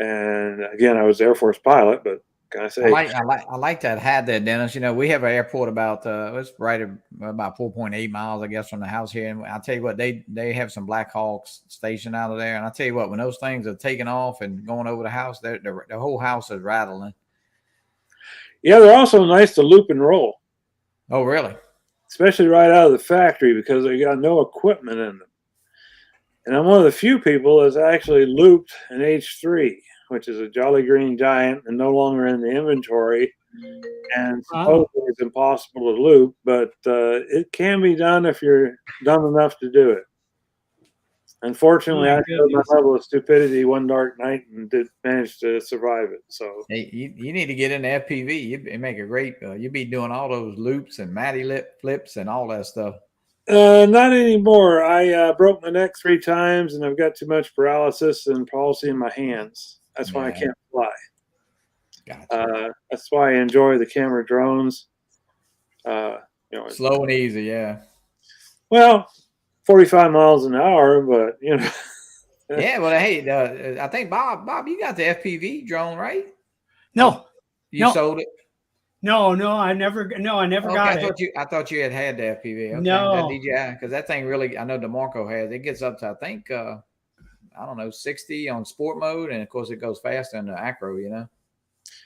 [SPEAKER 3] And again, I was Air Force pilot, but can I say?
[SPEAKER 2] I like that hat there, Dennis. You know, we have an airport about it's right about 4.8 miles, I guess, from the house here. And I'll tell you what, they have some Black Hawks stationed out of there. And I'll tell you what, when those things are taking off and going over the house, the whole house is rattling.
[SPEAKER 3] Yeah, they're also nice to loop and roll.
[SPEAKER 2] Oh, really?
[SPEAKER 3] Especially right out of the factory because they got no equipment in them. And I'm one of the few people that's actually looped an H3, which is a Jolly Green Giant and no longer in the inventory. And supposedly it's impossible to loop, but it can be done if you're dumb enough to do it. Unfortunately, I showed my level of stupidity one dark night and did manage to survive it. So
[SPEAKER 2] hey, you need to get into FPV. You make a great. You'd be doing all those loops and matty lip flips and all that stuff.
[SPEAKER 3] Not anymore. I broke my neck 3 times, and I've got too much paralysis and palsy in my hands. That's why I can't fly. Gotcha. That's why I enjoy the camera drones.
[SPEAKER 2] Slow and easy, yeah.
[SPEAKER 3] Well, 45 miles an hour, but you know.
[SPEAKER 2] Yeah, well, hey, I think Bob, you got the FPV drone, right?
[SPEAKER 1] No,
[SPEAKER 2] you sold it.
[SPEAKER 1] No, I never got it.
[SPEAKER 2] I thought you had the FPV. Okay.
[SPEAKER 1] No,
[SPEAKER 2] because that thing really, I know DeMarco has. It gets up to, I think, I don't know, 60 on sport mode, and of course it goes faster in the acro. You know.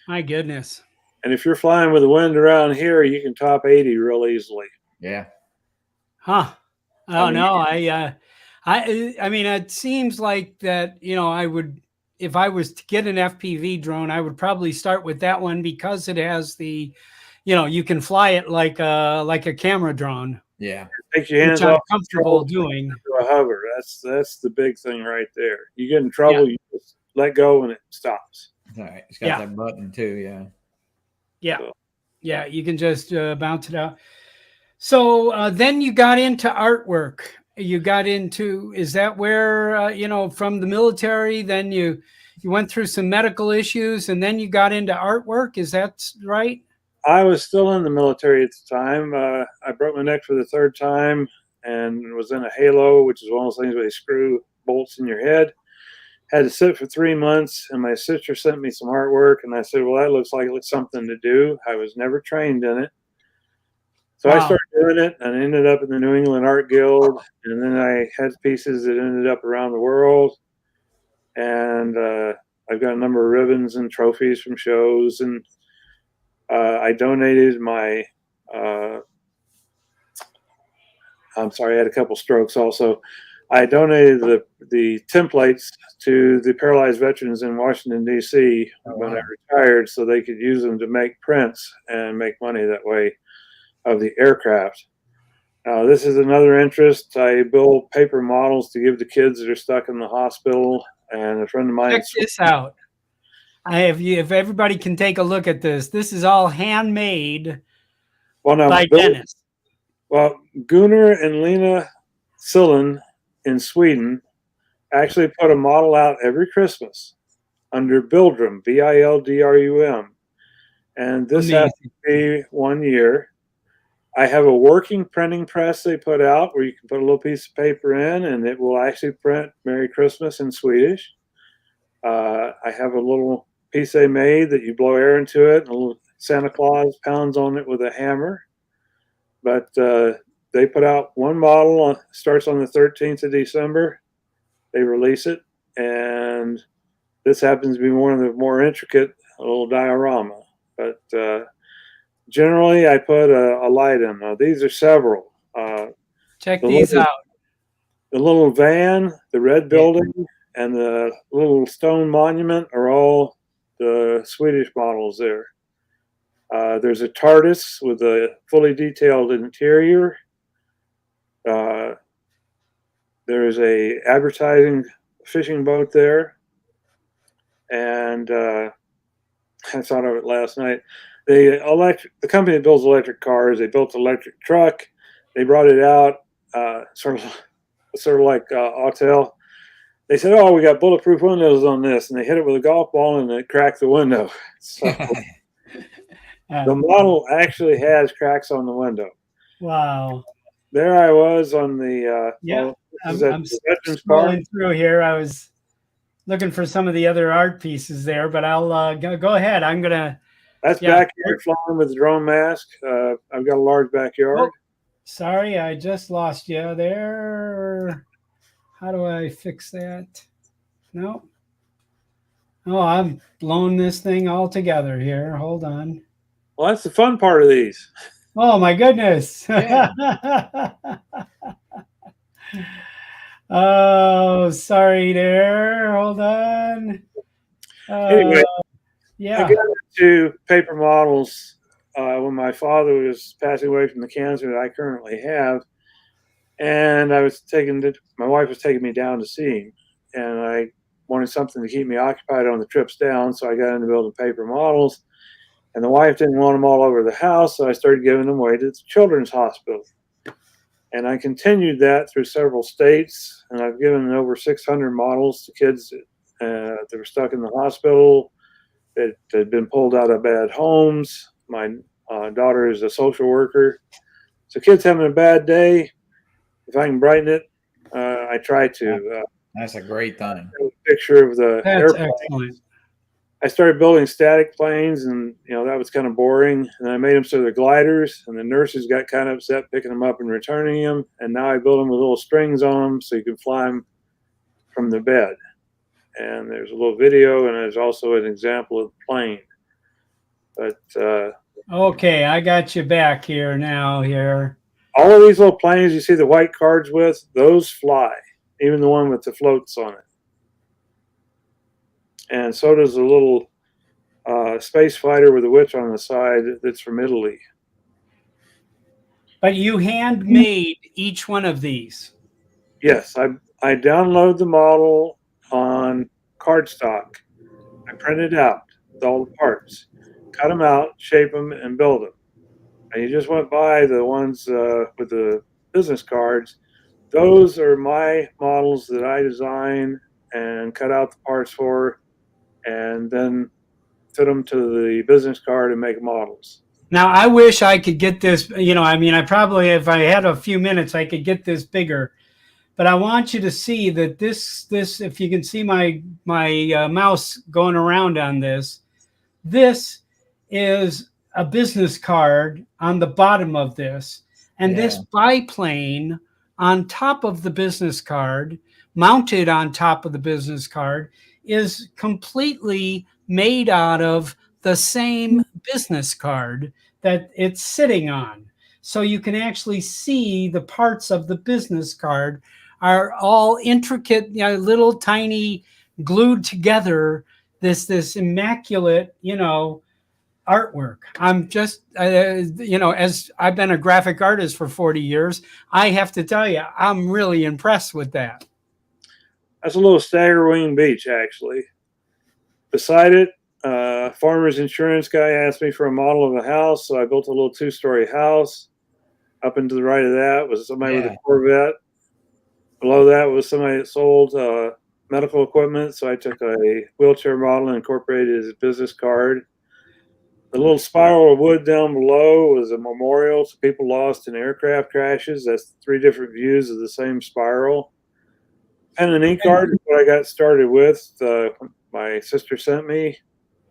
[SPEAKER 2] My
[SPEAKER 1] goodness.
[SPEAKER 3] And if you're flying with the wind around here, you can top 80 real easily.
[SPEAKER 2] Yeah.
[SPEAKER 1] Huh. Oh, no, I mean, it seems like that, you know, I would, if I was to get an FPV drone, I would probably start with that one because it has the, you know, you can fly it like a camera drone.
[SPEAKER 2] Yeah.
[SPEAKER 3] Take your hands
[SPEAKER 1] off.
[SPEAKER 3] I'm
[SPEAKER 1] comfortable doing.
[SPEAKER 3] To a hover. That's the big thing right there. You get in trouble, you just let go and it stops.
[SPEAKER 2] All right. It's got that button too. Yeah.
[SPEAKER 1] Yeah. So. Yeah. You can just bounce it out. So then you got into artwork. You got into, is that where, you know, from the military, then you went through some medical issues and then you got into artwork? Is that right?
[SPEAKER 3] I was still in the military at the time. I broke my neck for the 3rd time and was in a halo, which is one of those things where they screw bolts in your head. Had to sit for 3 months, and my sister sent me some artwork, and I said, well, that looks like it's something to do. I was never trained in it. So I started doing it and ended up in the New England Art Guild. And then I had pieces that ended up around the world. And I've got a number of ribbons and trophies from shows. And I donated my, I'm sorry, I had a couple strokes also. I donated the templates to the paralyzed veterans in Washington, D.C. when I retired so they could use them to make prints and make money that way of the aircraft. This is another interest. I build paper models to give to kids that are stuck in the hospital. And a friend of mine.
[SPEAKER 1] Check this out. If everybody can take a look at this, this is all handmade by Dennis.
[SPEAKER 3] Well, Gunnar and Lena Sillen in Sweden actually put a model out every Christmas under Bildrum, Bildrum. And this
[SPEAKER 1] Amazing.
[SPEAKER 3] has to be 1 year. I have a working printing press they put out where you can put a little piece of paper in and it will actually print Merry Christmas in Swedish. I have a little piece they made that you blow air into it, and a little Santa Claus pounds on it with a hammer. But they put out one model, starts on the 13th of December. They release it, and this happens to be one of the more intricate little diorama. But generally, I put a light in. Now, these are several.
[SPEAKER 1] Check these out.
[SPEAKER 3] The little van, the red building, and the little stone monument are all the Swedish models there. There's a TARDIS with a fully detailed interior. There's a advertising fishing boat there. And I thought of it last night. The company that builds electric cars, they built an electric truck. They brought it out, sort of like Autel. They said, "Oh, we got bulletproof windows on this," and they hit it with a golf ball and it cracked the window. So the model actually has cracks on the window.
[SPEAKER 1] Wow.
[SPEAKER 3] There I was on the
[SPEAKER 1] I'm scrolling through here. I was looking for some of the other art pieces there, but I'll go ahead. I'm gonna.
[SPEAKER 3] That's backyard flying with the drone mask. I've got a large backyard.
[SPEAKER 1] Oh, sorry, I just lost you there. How do I fix that? No. Oh, I've blown this thing all together here. Hold on.
[SPEAKER 3] Well, that's the fun part of these.
[SPEAKER 1] Oh my goodness.
[SPEAKER 2] Yeah.
[SPEAKER 1] Oh, sorry there. Hold on.
[SPEAKER 3] Anyway,
[SPEAKER 1] yeah.
[SPEAKER 3] I got into paper models when my father was passing away from the cancer that I currently have. And my wife was taking me down to see him. And I wanted something to keep me occupied on the trips down. So I got into building paper models. And the wife didn't want them all over the house. So I started giving them away to the children's hospital. And I continued that through several states. And I've given over 600 models to kids that were stuck in the hospital, that had been pulled out of bad homes. My daughter is a social worker. So kids having a bad day, if I can brighten it, I try to.
[SPEAKER 2] That's a great thing.
[SPEAKER 3] A picture of the airplane.
[SPEAKER 1] Excellent.
[SPEAKER 3] I started building static planes, and that was kind of boring. And I made them so they're gliders, and the nurses got kind of upset picking them up and returning them. And now I build them with little strings on them so you can fly them from the bed. And there's a little video, and there's also an example of the plane. But
[SPEAKER 1] okay, I got you back here now. Here,
[SPEAKER 3] all of these little planes you see the white cards with, those fly, even the one with the floats on it. And so does a little space fighter with a witch on the side that's from Italy.
[SPEAKER 1] But you handmade each one of these.
[SPEAKER 3] Yes, I download the model on cardstock. I print it out with all the parts, cut them out, shape them, and build them. And you just went by the ones with the business cards. Those are my models that I design and cut out the parts for, and then fit them to the business card and make models.
[SPEAKER 1] Now, I wish I could get this, I probably, if I had a few minutes, I could get this bigger. But I want you to see that this, if you can see my mouse going around on this is a business card on the bottom of this. And this biplane on top of the business card, mounted on top of the business card, is completely made out of the same business card that it's sitting on. So you can actually see the parts of the business card are all intricate, little tiny glued together, this immaculate, artwork. I'm just, as I've been a graphic artist for 40 years, I have to tell you, I'm really impressed with that.
[SPEAKER 3] That's a little Staggerwing Beach, actually. Beside it, farmer's insurance guy asked me for a model of a house, so I built a little 2-story house. Up and to the right of that was somebody with a Corvette. Below that was somebody that sold medical equipment, so I took a wheelchair model and incorporated his business card. The little spiral of wood down below was a memorial to people lost in aircraft crashes. That's 3 different views of the same spiral. Pen and ink art is what I got started with. My sister sent me.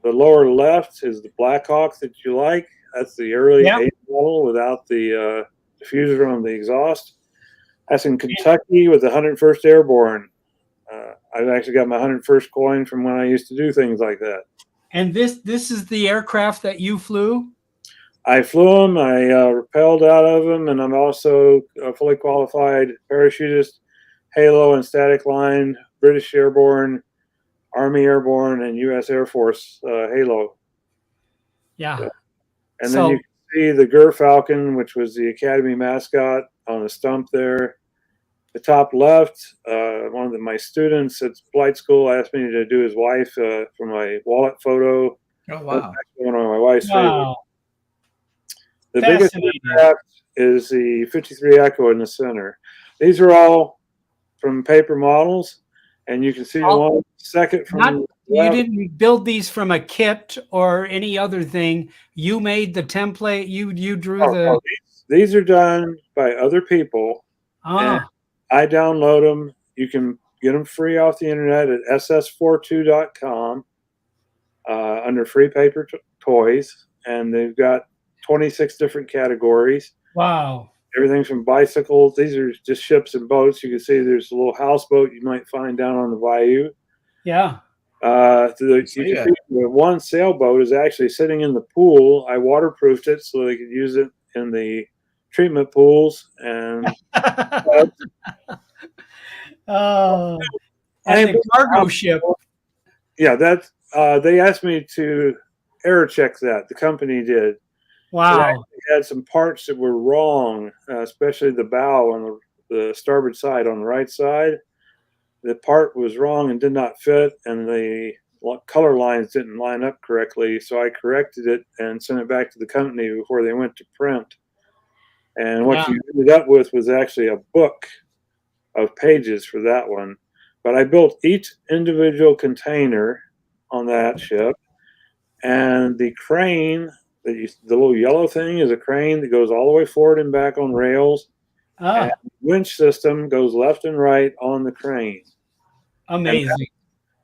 [SPEAKER 3] The lower left is the Black Hawk that you like. That's the early 8 model without the diffuser on the exhaust. That's in Kentucky with the 101st Airborne. I've actually got my 101st coin from when I used to do things like that.
[SPEAKER 1] And this is the aircraft that you flew?
[SPEAKER 3] I flew them. I rappelled out of them, and I'm also a fully qualified parachutist, Halo and static line, British Airborne, Army Airborne, and U.S. Air Force Halo.
[SPEAKER 1] Yeah.
[SPEAKER 3] So, and then you can see the Falcon, which was the Academy mascot, on the stump there. The top left, one of my students at flight school asked me to do his wife for my wallet photo.
[SPEAKER 2] Oh, wow.
[SPEAKER 3] That's one of my wife's favorites. The biggest aircraft is the 53 Echo in the center. These are all from paper models, and you can see the one second from
[SPEAKER 1] you didn't build these from a kit or any other thing. You made the template. You drew the.
[SPEAKER 3] These are done by other people. And I download them. You can get them free off the internet at ss42.com under free paper toys, and they've got 26 different categories.
[SPEAKER 1] Wow.
[SPEAKER 3] Everything from bicycles. These are just ships and boats. You can see there's a little houseboat you might find down on the bayou.
[SPEAKER 1] Yeah.
[SPEAKER 3] You can see the one sailboat is actually sitting in the pool. I waterproofed it so they could use it in the treatment pools. And
[SPEAKER 1] and the cargo ship.
[SPEAKER 3] Yeah, that's they asked me to error check that. The company did.
[SPEAKER 1] Wow.
[SPEAKER 3] So had some parts that were wrong, especially the bow on the starboard side on the right side. The part was wrong and did not fit, and the color lines didn't line up correctly. So I corrected it and sent it back to the company before they went to print. And what you ended up with was actually a book of pages for that one. But I built each individual container on that ship, and the crane, the little yellow thing is a crane that goes all the way forward and back on rails. And the winch system goes left and right on the crane.
[SPEAKER 1] Amazing.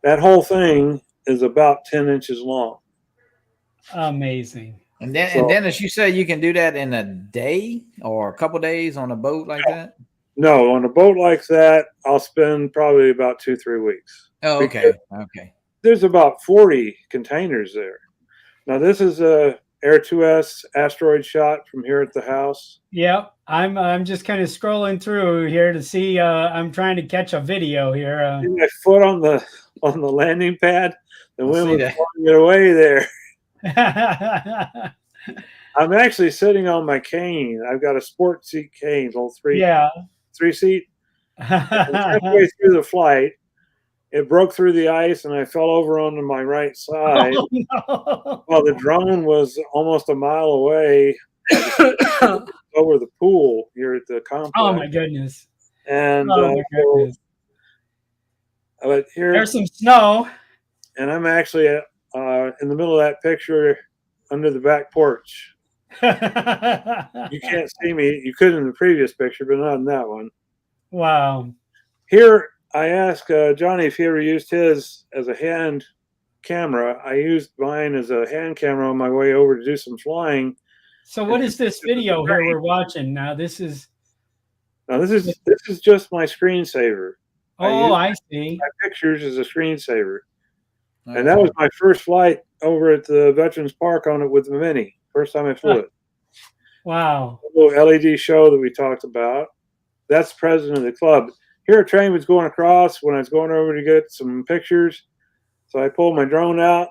[SPEAKER 3] That whole thing is about 10 inches long.
[SPEAKER 1] Amazing.
[SPEAKER 2] And then, and Dennis, you say you can do that in a day or a couple of days on a boat like that?
[SPEAKER 3] No, on a boat like that, I'll spend probably about 2-3 weeks.
[SPEAKER 2] Oh, okay. Okay.
[SPEAKER 3] There's about 40 containers there. Now, this is a Air 2S asteroid shot from here at the house.
[SPEAKER 1] Yep. I'm just kind of scrolling through here to see. I'm trying to catch a video here.
[SPEAKER 3] My foot on the landing pad. The wind was blowing it away there. I'm actually sitting on my cane. I've got a sport seat cane, old three seat. Halfway through the flight, it broke through the ice, and I fell over onto my right side. Oh, no. Well, the drone was almost a mile away over the pool here at the complex.
[SPEAKER 1] Oh my goodness!
[SPEAKER 3] And but here,
[SPEAKER 1] there's some snow,
[SPEAKER 3] and I'm actually in the middle of that picture under the back porch. You can't see me. You could in the previous picture, but not in that one.
[SPEAKER 1] Wow.
[SPEAKER 3] Here, I asked Johnny if he ever used his as a hand camera. I used mine as a hand camera on my way over to do some flying.
[SPEAKER 1] So what is this video here we're watching now? This is
[SPEAKER 3] just my screensaver.
[SPEAKER 1] Oh, I see.
[SPEAKER 3] My pictures as a screensaver. And that was my first flight over at the Veterans Park on it with the Mini. First time I flew it.
[SPEAKER 1] Wow.
[SPEAKER 3] A little LED show that we talked about. That's the president of the club. Here a train was going across when I was going over to get some pictures. So I pulled my drone out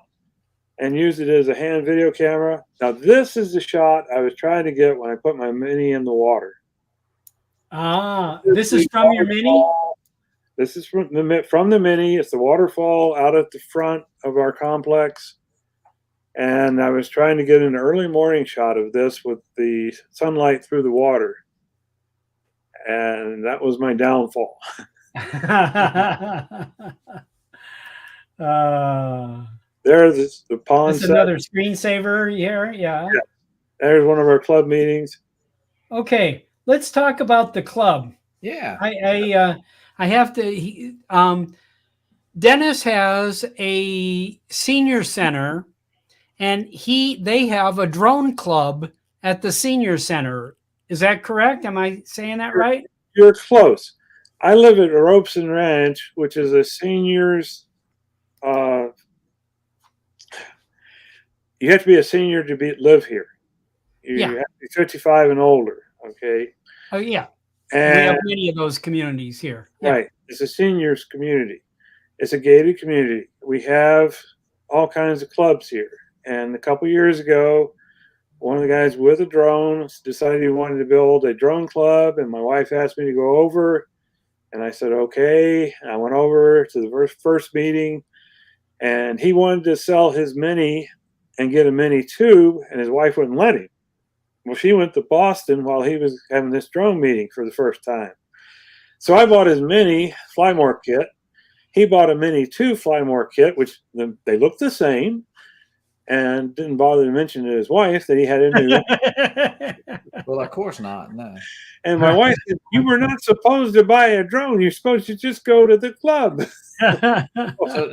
[SPEAKER 3] and used it as a hand video camera. Now this is the shot I was trying to get when I put my Mini in the water.
[SPEAKER 1] This is from your Mini?
[SPEAKER 3] This is from the Mini. It's the waterfall out at the front of our complex. And I was trying to get an early morning shot of this with the sunlight through the water. And that was my downfall. There's the pond
[SPEAKER 1] That's
[SPEAKER 3] set.
[SPEAKER 1] another screensaver here. Yeah.
[SPEAKER 3] Yeah. There's one of our club meetings.
[SPEAKER 1] Okay, let's talk about the club.
[SPEAKER 2] Yeah.
[SPEAKER 1] I have to. Dennis has a senior center, and they have a drone club at the senior center. Is that correct? Am I saying that right?
[SPEAKER 3] You're close. I live at Robeson Ranch, which is a seniors. You have to be a senior to live here. You have to be 55 and older. Okay.
[SPEAKER 1] Oh yeah.
[SPEAKER 3] And
[SPEAKER 1] we have many of those communities here. Yeah.
[SPEAKER 3] Right. It's a seniors community. It's a gated community. We have all kinds of clubs here. And a couple years ago, one of the guys with a drone decided he wanted to build a drone club, and my wife asked me to go over, and I said okay. And I went over to the first meeting, and he wanted to sell his Mini and get a Mini too, and his wife wouldn't let him. Well, she went to Boston while he was having this drone meeting for the first time. So I bought his Mini Flymore kit. He bought a Mini 2 Flymore kit, which they looked the same, and didn't bother to mention to his wife that he had a new.
[SPEAKER 2] Well, of course not. No.
[SPEAKER 3] And my wife said, "You were not supposed to buy a drone. You're supposed to just go to the club."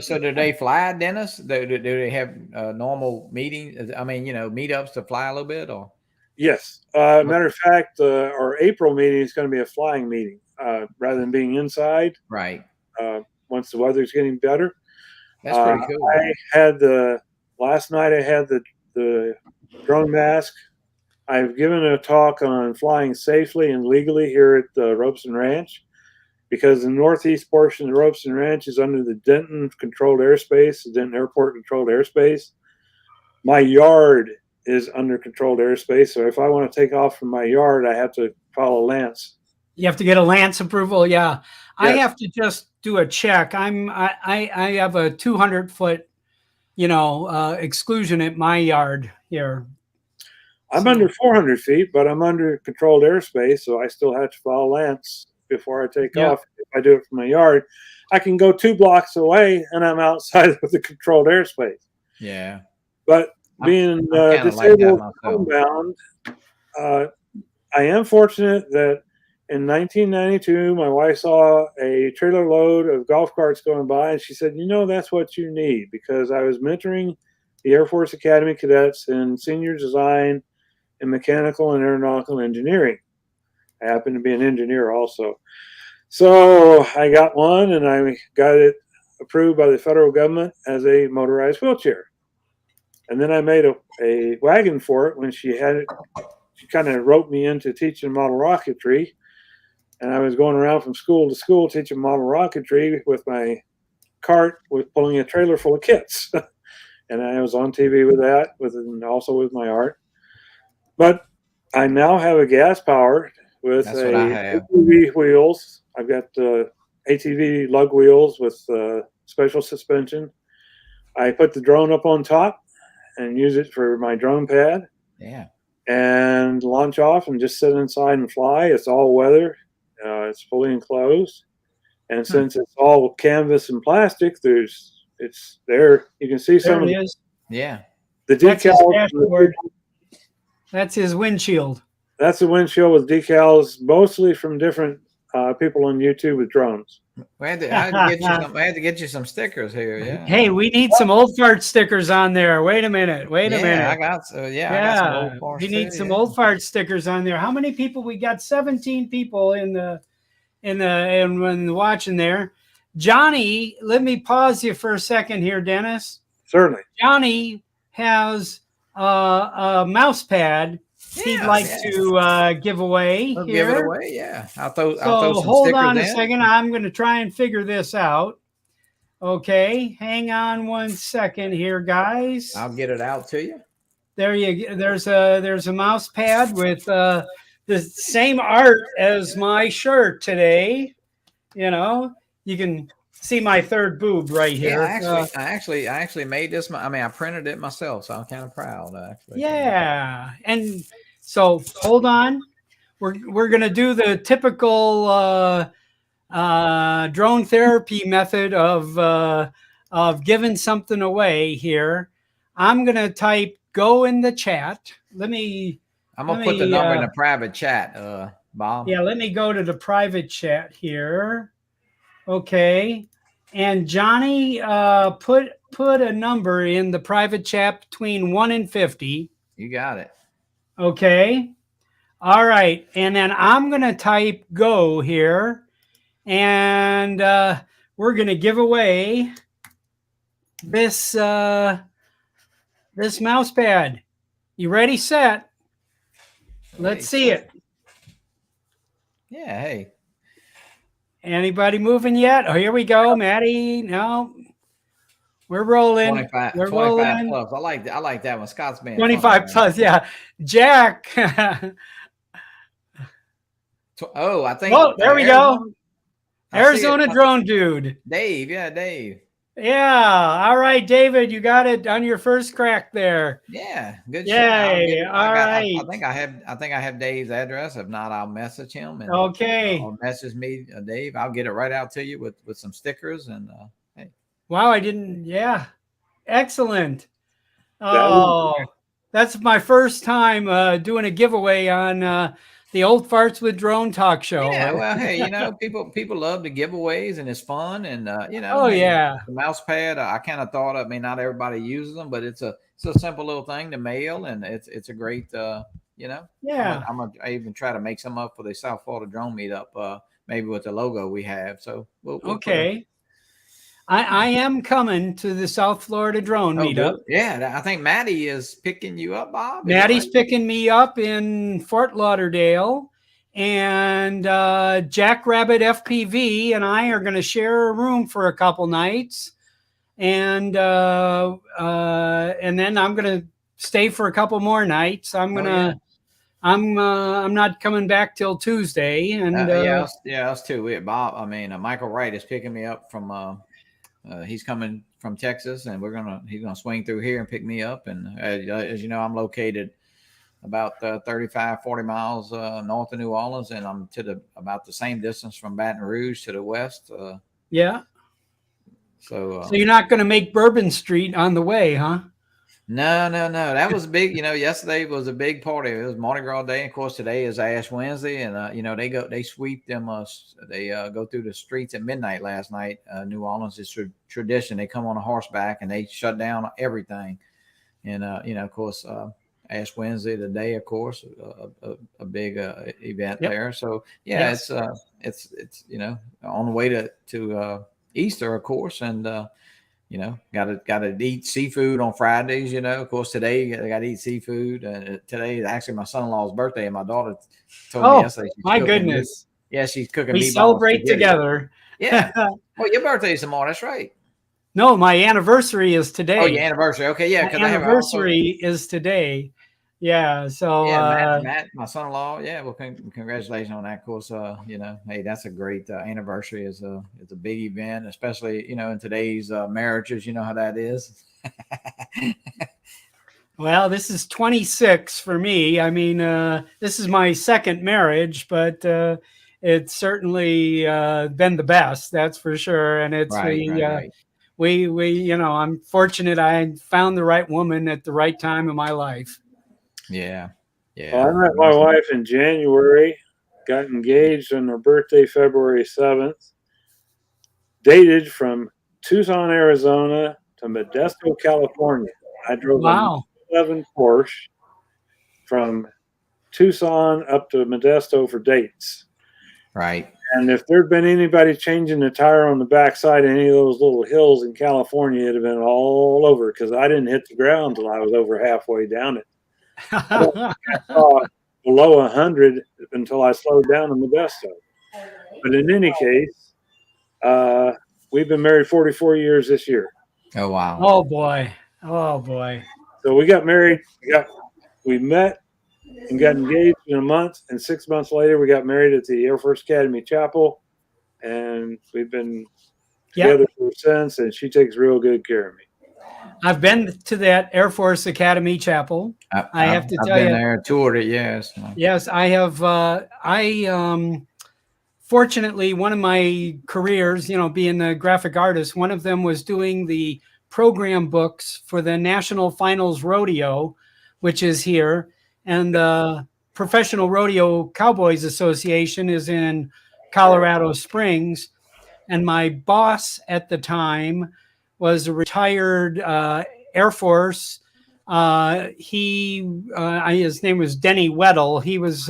[SPEAKER 2] So do they fly, Dennis? Do they have normal meetings? I mean, meetups to fly a little bit, or?
[SPEAKER 3] Yes. Matter of fact, our April meeting is going to be a flying meeting rather than being inside.
[SPEAKER 2] Right.
[SPEAKER 3] Once the weather's getting better.
[SPEAKER 2] That's pretty cool.
[SPEAKER 3] Last night I had the drone mask. I've given a talk on flying safely and legally here at the Robeson Ranch, because the northeast portion of the Robeson Ranch is under the Denton controlled airspace, the Denton Airport controlled airspace. My yard is under controlled airspace, so if I want to take off from my yard, I have to follow Lance.
[SPEAKER 1] You have to get a Lance approval. Yeah. Yes. I have to just do a check. I have a 200-foot, exclusion at my yard here.
[SPEAKER 3] I'm under 400 feet, but I'm under controlled airspace, so I still have to follow Lance before I take off. If I do it from my yard, I can go 2 blocks away and I'm outside of the controlled airspace.
[SPEAKER 2] Yeah.
[SPEAKER 3] But being disabled, homebound, I am fortunate that in 1992, my wife saw a trailer load of golf carts going by, and she said, that's what you need, because I was mentoring the Air Force Academy cadets in senior design and mechanical and aeronautical engineering. I happen to be an engineer also. So I got one, and I got it approved by the federal government as a motorized wheelchair. And then I made a wagon for it when she had it. She kind of roped me into teaching model rocketry. And I was going around from school to school teaching model rocketry with my cart with pulling a trailer full of kits. And I was on TV with that, and also with my art. But I now have a gas powered with ATV wheels. I've got ATV lug wheels with special suspension. I put the drone up on top and use it for my drone pad.
[SPEAKER 2] Yeah. And
[SPEAKER 3] launch off and just sit inside and fly. It's all weather. It's fully enclosed. And since it's all canvas and plastic, it's there. You can see some of it.
[SPEAKER 2] Yeah.
[SPEAKER 3] The decal.
[SPEAKER 1] That's his windshield.
[SPEAKER 3] That's a windshield with decals, mostly from different people on YouTube with drones.
[SPEAKER 2] I had to get you some stickers here. Yeah.
[SPEAKER 1] Hey, we need some old fart stickers on there. Wait a minute.
[SPEAKER 2] I got some old farts.
[SPEAKER 1] We need some old fart stickers on there. How many people? We got 17 people in watching there. Johnny, let me pause you for a second here, Dennis.
[SPEAKER 3] Certainly.
[SPEAKER 1] Johnny has a mouse pad he'd like to give away.
[SPEAKER 2] Give it away, yeah. I'll throw some
[SPEAKER 1] hold
[SPEAKER 2] stickers
[SPEAKER 1] on a
[SPEAKER 2] in.
[SPEAKER 1] second. I'm going to try and figure this out. Okay, hang on one second here, guys.
[SPEAKER 2] I'll get it out to you.
[SPEAKER 1] There you go. There's a mouse pad with the same art as my shirt today. You can see my third boob right here.
[SPEAKER 2] Yeah, I actually made this. I printed it myself, so I'm kind of proud. Actually.
[SPEAKER 1] Yeah, and so hold on. We're gonna do the typical drone therapy method of of giving something away here. I'm going to type go in the chat. I'm
[SPEAKER 2] going to put the number in the private chat, Bob.
[SPEAKER 1] Yeah, let me go to the private chat here. Okay. And Johnny, put a number in the private chat between 1 and 50.
[SPEAKER 2] You got it.
[SPEAKER 1] Okay. All right. And then I'm going to type go here. And we're going to give away this this mouse pad. You ready, set? Let's see it.
[SPEAKER 2] Yeah, hey.
[SPEAKER 1] Anybody moving yet? Oh, here we go, Maddie. No. We're rolling.
[SPEAKER 2] 25,
[SPEAKER 1] We're
[SPEAKER 2] 25
[SPEAKER 1] rolling.
[SPEAKER 2] plus. I like that one. Scott's being
[SPEAKER 1] 25
[SPEAKER 2] funny,
[SPEAKER 1] plus, yeah. Jack.
[SPEAKER 2] Oh, I think.
[SPEAKER 1] Oh, there we go. Arizona
[SPEAKER 2] it.
[SPEAKER 1] drone dude.
[SPEAKER 2] Dave, yeah, Dave.
[SPEAKER 1] Yeah. All right, David, you got it on your first crack there.
[SPEAKER 2] Yeah, good.
[SPEAKER 1] Yay. All right.
[SPEAKER 2] I think I have Dave's address. If not, I'll message him and or message me, Dave. I'll get it right out to you with some stickers and hey.
[SPEAKER 1] Wow, I didn't. Yeah. Excellent. Oh, that's my first time doing a giveaway on the Old Farts with Drone talk show.
[SPEAKER 2] Yeah, well, hey, you know, people love the giveaways and it's fun and you know.
[SPEAKER 1] Oh, yeah.
[SPEAKER 2] The mouse pad, I kind of thought, I mean, not everybody uses them, but it's a simple little thing to mail and it's a great you know.
[SPEAKER 1] Yeah.
[SPEAKER 2] I even try to make some up for the South Florida Drone Meetup, maybe with the logo we have. So we'll
[SPEAKER 1] okay. I am coming to the South Florida Drone Meetup.
[SPEAKER 2] Good. Yeah, I think Maddie is picking you up, Bob.
[SPEAKER 1] Maddie's picking me up in Fort Lauderdale, and Jackrabbit FPV and I are going to share a room for a couple nights, and then I'm going to stay for a couple more nights. I'm not coming back till Tuesday, and
[SPEAKER 2] us too. Bob, I mean, Michael Wright is picking me up from. He's coming from Texas, and he's gonna swing through here and pick me up. And as you know, I'm located about 35, 40 miles north of New Orleans, and I'm about the same distance from Baton Rouge to the west.
[SPEAKER 1] Yeah.
[SPEAKER 2] So
[SPEAKER 1] you're not going to make Bourbon Street on the way, huh?
[SPEAKER 2] No. That was big. You know, yesterday was a big party. It was Mardi Gras Day. Of course, today is Ash Wednesday, and you know they sweep them. They go through the streets at midnight last night. New Orleans is tradition. They come on a horseback and they shut down everything. And you know, of course, Ash Wednesday today, of course, a big event there. So yeah, yes. It's you know on the way to Easter, of course, and. You know, got to eat seafood on Fridays. You know, of course, today I got to eat seafood. And today is actually my son-in-law's birthday, and my daughter told me yesterday.
[SPEAKER 1] My goodness!
[SPEAKER 2] Yeah, she's cooking.
[SPEAKER 1] We celebrate together.
[SPEAKER 2] Yeah. Oh, your birthday is tomorrow. That's right.
[SPEAKER 1] No, my anniversary is today.
[SPEAKER 2] Oh, your anniversary. Okay, yeah.
[SPEAKER 1] My anniversary is today. Yeah. So
[SPEAKER 2] Matt, my son-in-law. Yeah. Well, congratulations on that. Of course, you know, hey, that's a great anniversary. It's a big event, especially you know in today's marriages. You know how that is.
[SPEAKER 1] Well, this is 26 for me. I mean, this is my second marriage, but it's certainly been the best. That's for sure. And it's right. We you know, I'm fortunate I found the right woman at the right time in my life.
[SPEAKER 2] Yeah.
[SPEAKER 3] Well, I met my wife in January, got engaged on her birthday, February 7th, dated from Tucson, Arizona to Modesto, California. I drove a 7 Porsche from Tucson up to Modesto for dates.
[SPEAKER 2] Right.
[SPEAKER 3] And if there'd been anybody changing the tire on the backside of any of those little hills in California, it'd have been all over because I didn't hit the ground until I was over halfway down it. I saw below 100 until I slowed down in Modesto. But in any case, we've been married 44 years this year.
[SPEAKER 2] Oh wow!
[SPEAKER 1] Oh boy!
[SPEAKER 3] So we got married. We met and got engaged in a month, and 6 months later, we got married at the Air Force Academy Chapel, and we've been together ever since. And she takes real good care of me.
[SPEAKER 1] I've been to that Air Force Academy Chapel. I have to tell you,
[SPEAKER 2] I've been there, toured it. Yes.
[SPEAKER 1] Yes, I have. fortunately, one of my careers, being a graphic artist, one of them was doing the program books for the National Finals Rodeo, which is here. And the Professional Rodeo Cowboys Association is in Colorado Springs. And my boss at the time was a retired Air Force. His name was Denny Weddle. He was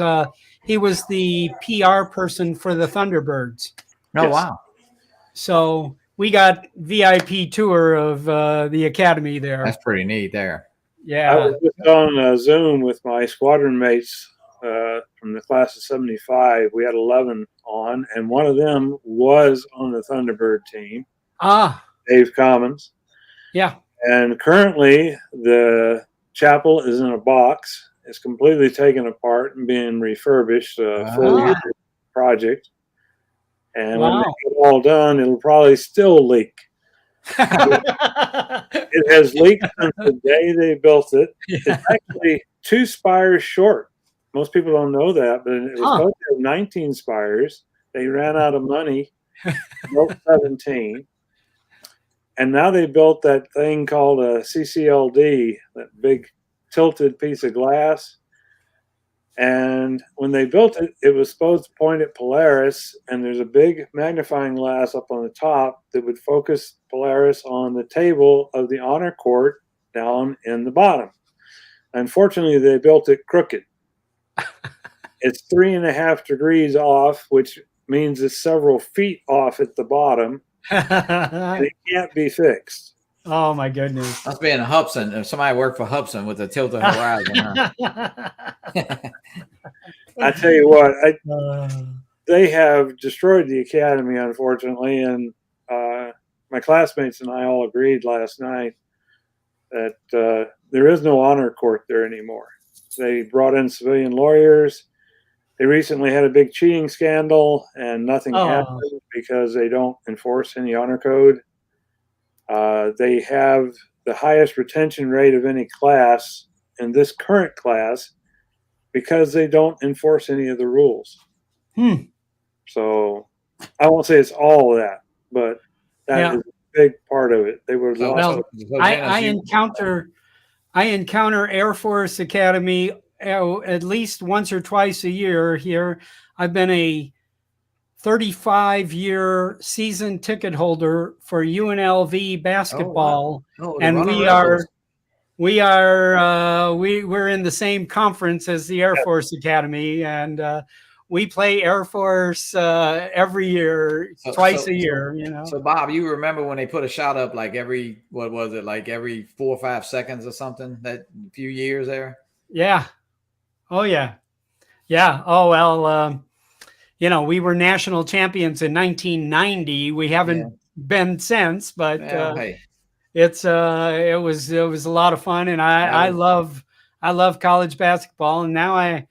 [SPEAKER 1] the PR person for the Thunderbirds.
[SPEAKER 2] Oh,
[SPEAKER 3] Yes.
[SPEAKER 2] wow.
[SPEAKER 1] So we got VIP tour of the academy there.
[SPEAKER 2] That's pretty neat there.
[SPEAKER 1] Yeah.
[SPEAKER 3] I was just on Zoom with my squadron mates from the class of 75. We had 11 on, and one of them was on the Thunderbird team, Dave Commons.
[SPEAKER 1] Yeah.
[SPEAKER 3] And currently, the chapel is in a box. It's completely taken apart and being refurbished, full project. And when they get all done, it'll probably still leak. It has leaked since the day they built it. It's actually 2 spires short. Most people don't know that, but it was supposed to have 19 spires. They ran out of money, built 17. And now they built that thing called a CCLD, that big tilted piece of glass. And when they built it, it was supposed to point at Polaris, and there's a big magnifying glass up on the top that would focus Polaris on the table of the honor court down in the bottom. Unfortunately, they built it crooked. It's 3.5 degrees off, which means it's several feet off at the bottom. And it can't be fixed.
[SPEAKER 1] Oh my goodness!
[SPEAKER 2] Must be in a Hubson. If somebody worked for Hubson with a tilted horizon.
[SPEAKER 3] I tell you what, they have destroyed the academy, unfortunately, and my classmates and I all agreed last night that there is no honor court there anymore. They brought in civilian lawyers. They recently had a big cheating scandal, and nothing happened because they don't enforce any honor code. They have the highest retention rate of any class in this current class because they don't enforce any of the rules. So I won't say it's all of that, but that is a big part of it. They were
[SPEAKER 1] I encounter Air Force Academy at least once or twice a year here. I've been a 35-year season ticket holder for UNLV basketball, and we're in the same conference as the Air Force Academy, and we play Air Force every year, twice a year.
[SPEAKER 2] So Bob, you remember when they put a shot up like every 4 or 5 seconds or something? That few years there.
[SPEAKER 1] Yeah. Oh yeah. Yeah. Oh well. We were national champions in 1990. We haven't been since, but it was a lot of fun, and I love college basketball, and now I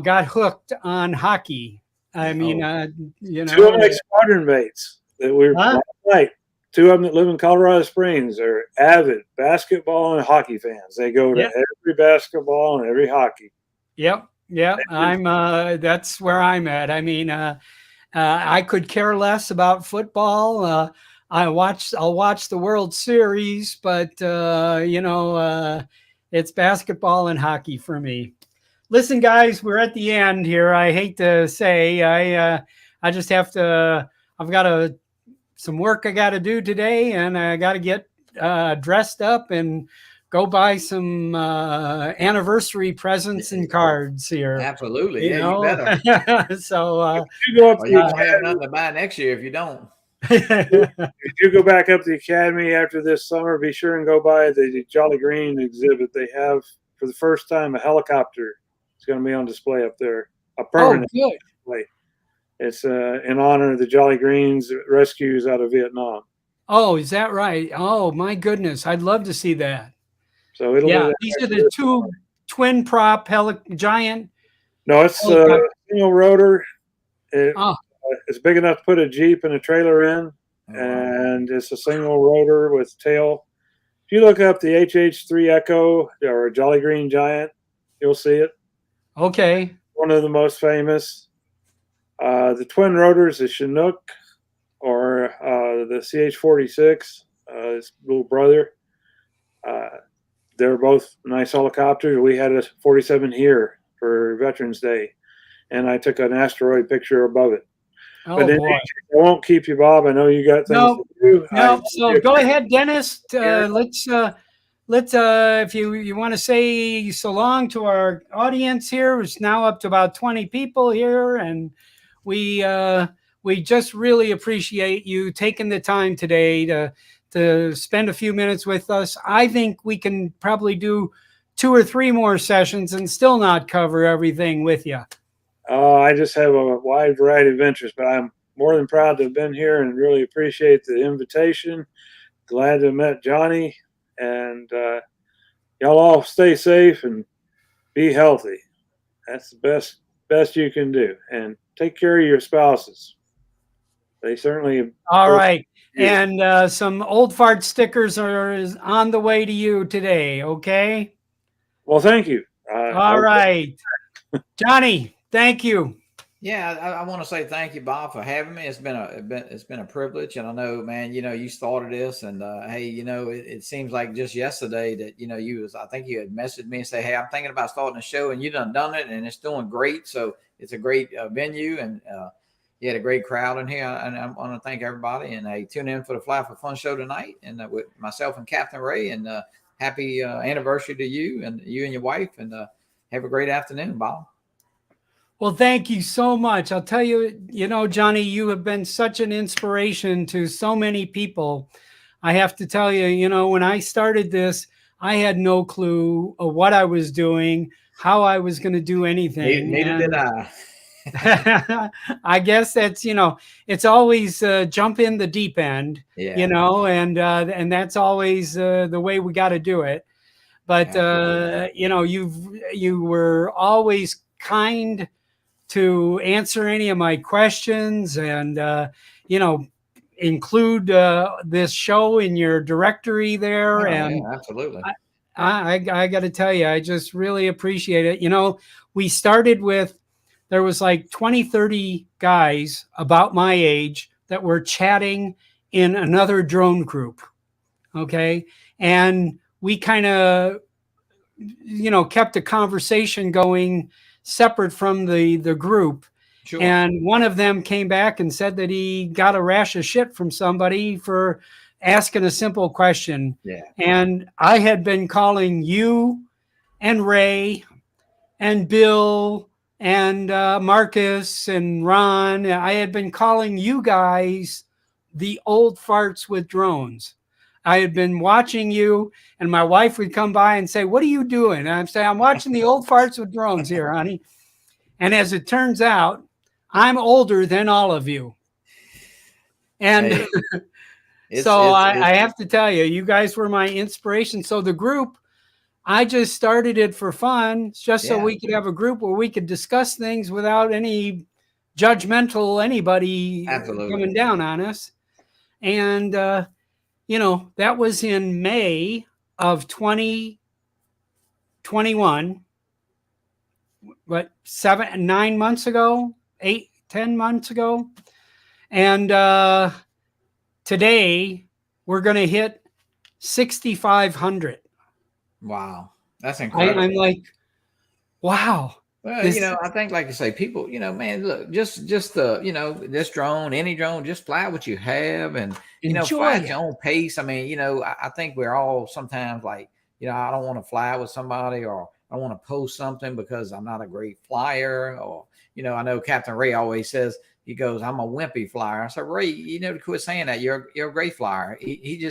[SPEAKER 1] got hooked on hockey. I mean,
[SPEAKER 3] 2 of my squadron mates that we were like 2 of them that live in Colorado Springs are avid basketball and hockey fans. They go to every basketball and every hockey.
[SPEAKER 1] Yep. Yeah, that's where I'm at. I mean, I could care less about football. I'll watch the World Series, but it's basketball and hockey for me. Listen, guys, we're at the end here. I hate to say, I just have to. I've got some work I got to do today, and I got to get dressed up and go buy some anniversary presents and cards here.
[SPEAKER 2] Absolutely. You better.
[SPEAKER 1] So
[SPEAKER 2] you won't have nothing to buy next year if you don't.
[SPEAKER 3] If you go back up to the academy after this summer, be sure and go by the Jolly Green exhibit. They have, for the first time, a helicopter. It's going to be on display up there. A permanent display. It's in honor of the Jolly Greens rescues out of Vietnam.
[SPEAKER 1] Oh, is that right? Oh, my goodness. I'd love to see that.
[SPEAKER 3] So it'll be
[SPEAKER 1] these are the 2 twin prop giant.
[SPEAKER 3] No, it's a single rotor. It's big enough to put a Jeep and a trailer in, and it's a single rotor with tail. If you look up the HH3 Echo or Jolly Green Giant, you'll see it.
[SPEAKER 1] Okay.
[SPEAKER 3] One of the most famous. The twin rotors, the Chinook or the CH-46, his little brother. They're both nice helicopters. We had a 47 here for Veterans Day, and I took an asteroid picture above it.
[SPEAKER 1] Oh,
[SPEAKER 3] But
[SPEAKER 1] boy.
[SPEAKER 3] I won't keep you, Bob. I know you got things to do.
[SPEAKER 1] No. So go ahead, Dennis. Let's if you want to say so long to our audience here. It's now up to about 20 people here, and we just really appreciate you taking the time today to spend a few minutes with us. I think we can probably do 2 or 3 more sessions and still not cover everything with you.
[SPEAKER 3] I just have a wide variety of interests, but I'm more than proud to have been here and really appreciate the invitation. Glad to have met Johnny, and y'all all stay safe and be healthy. That's the best you can do, and take care of your spouses. They certainly.
[SPEAKER 1] All right. And some old fart stickers are on the way to you today. Okay.
[SPEAKER 3] Well, thank you.
[SPEAKER 1] All right. Johnny, thank you.
[SPEAKER 2] Yeah, I want to say thank you, Bob, for having me. It's been a privilege, and I know, man, you started this, and hey, it seems like just yesterday that I think you had messaged me and say, hey, I'm thinking about starting a show, and you done it, and it's doing great. So it's a great venue, and you had a great crowd in here, and I want to thank everybody. And hey, tune in for the Fly for Fun show tonight, and with myself and Captain Ray, and happy anniversary to you and your wife, and have a great afternoon, Bob.
[SPEAKER 1] Well, thank you so much. I'll tell you, Johnny, you have been such an inspiration to so many people. I have to tell you, when I started this, I had no clue of what I was doing, how I was going to do anything.
[SPEAKER 2] Neither did I.
[SPEAKER 1] I guess that's, it's always jump in the deep end, and that's always the way we got to do it. But, you were always kind to answer any of my questions, and include this show in your directory there. And
[SPEAKER 2] yeah, absolutely.
[SPEAKER 1] I got to tell you, I just really appreciate it. We started with, there was like 20, 30 guys about my age that were chatting in another drone group. Okay. And we kind of, kept a conversation going separate from the group.
[SPEAKER 2] Sure.
[SPEAKER 1] And one of them came back and said that he got a rash of shit from somebody for asking a simple question.
[SPEAKER 2] Yeah.
[SPEAKER 1] And I had been calling you and Ray and Bill and Marcus and Ron. I had been calling you guys the old farts with drones. I had been watching you, and my wife would come by and say, what are you doing? And I'd say, I'm watching the old farts with drones here, honey. And as it turns out, I'm older than all of you. And so I have to tell you, you guys were my inspiration. So the group, I just started it for fun, just so we could have a group where we could discuss things without any judgmental anybody coming down on us. And, that was in May of 2021, 9 months ago, 10 months ago. And today we're going to hit 6,500.
[SPEAKER 2] Wow. That's incredible.
[SPEAKER 1] I'm like, wow.
[SPEAKER 2] Well, I think, like you say, people, man, look, just this drone, any drone, just fly what you have, and fly at your own pace. I mean, I think we're all sometimes like, I don't want to fly with somebody, or I want to post something because I'm not a great flyer, or I know Captain Ray always says, he goes, I'm a wimpy flyer. I said, Ray, to quit saying that. You're a great flyer. He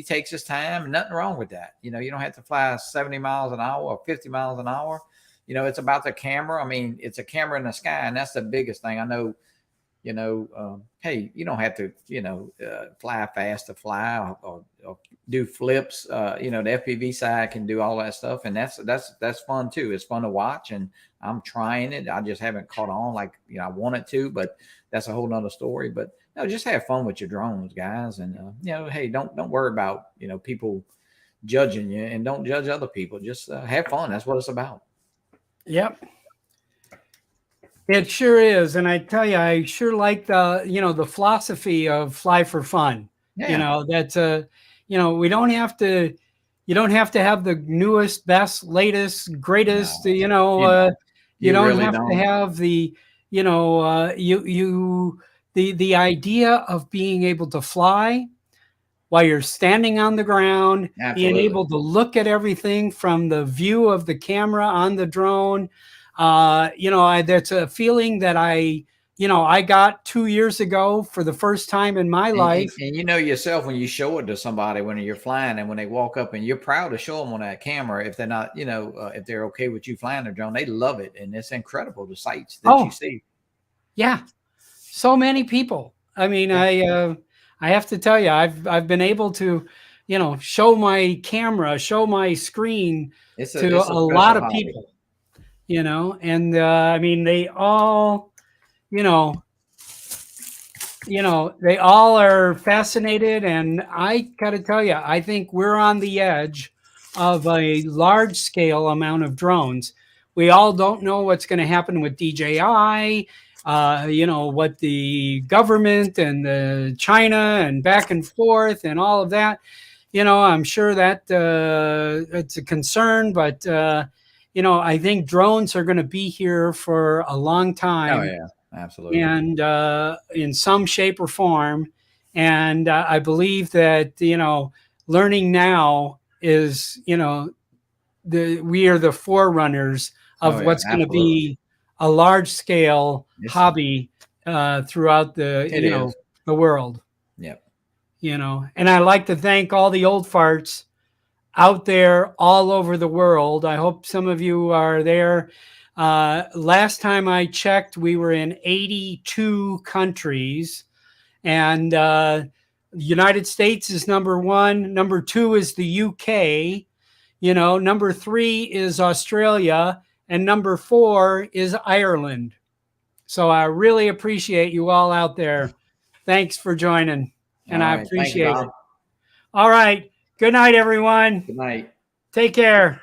[SPEAKER 2] takes his time, and nothing wrong with that. You don't have to fly 70 miles an hour or 50 miles an hour. It's about the camera. I mean, it's a camera in the sky, and that's the biggest thing. I know, hey, you don't have to, fly fast to fly or do flips. The FPV side can do all that stuff, and that's fun too. It's fun to watch, and I'm trying it. I just haven't caught on like I wanted to, but that's a whole nother story. But just have fun with your drones, guys, and hey, don't worry about people judging you, and don't judge other people. Just have fun. That's what it's about.
[SPEAKER 1] Yep. It sure is. And I tell you, I sure like the, the philosophy of fly for fun.
[SPEAKER 2] Yeah.
[SPEAKER 1] That's we don't have to, you don't have to have the newest, best, latest, greatest,
[SPEAKER 2] No, you don't.
[SPEAKER 1] you
[SPEAKER 2] You
[SPEAKER 1] don't
[SPEAKER 2] really
[SPEAKER 1] have to
[SPEAKER 2] don't.
[SPEAKER 1] have the, the idea of being able to fly while you're standing on the ground, being
[SPEAKER 2] Absolutely.
[SPEAKER 1] able to look at everything from the view of the camera on the drone. That's a feeling that I got 2 years ago for the first time in my life.
[SPEAKER 2] And you know yourself when you show it to somebody when you're flying and when they walk up and you're proud to show them on that camera if they're not, if they're okay with you flying the drone, they love it. And it's incredible the sights that you
[SPEAKER 1] Oh,
[SPEAKER 2] see.
[SPEAKER 1] yeah. So many people. I mean,
[SPEAKER 2] Yeah.
[SPEAKER 1] I have to tell you, I've been able to, show my camera, show my screen to
[SPEAKER 2] It's a
[SPEAKER 1] a lot
[SPEAKER 2] special
[SPEAKER 1] of
[SPEAKER 2] hobby.
[SPEAKER 1] people, and I mean, they all, you know, they all are fascinated. And I got to tell you, I think we're on the edge of a large scale amount of drones. We all don't know what's going to happen with DJI, what the government and the China and back and forth and all of that. I'm sure that it's a concern, but, I think drones are going to be here for a long
[SPEAKER 2] Oh
[SPEAKER 1] time,
[SPEAKER 2] yeah, absolutely.
[SPEAKER 1] and in some shape or form. And I believe that learning now is we are the forerunners
[SPEAKER 2] Oh
[SPEAKER 1] of
[SPEAKER 2] yeah,
[SPEAKER 1] what's going to
[SPEAKER 2] absolutely.
[SPEAKER 1] be a large scale
[SPEAKER 2] It's,
[SPEAKER 1] hobby throughout the
[SPEAKER 2] it is.
[SPEAKER 1] the world.
[SPEAKER 2] Yep.
[SPEAKER 1] And I like to thank all the old farts out there all over the world. I hope some of you are there. Last time I checked, we were in 82 countries, and United States is number one. Number two is the UK. Number three is Australia, and number four is Ireland. So I really appreciate you all out there. Thanks for joining, and
[SPEAKER 2] All
[SPEAKER 1] I
[SPEAKER 2] right. Thank you,
[SPEAKER 1] appreciate
[SPEAKER 2] Bob.
[SPEAKER 1] it. All right. Good night, everyone.
[SPEAKER 2] Good night.
[SPEAKER 1] Take care.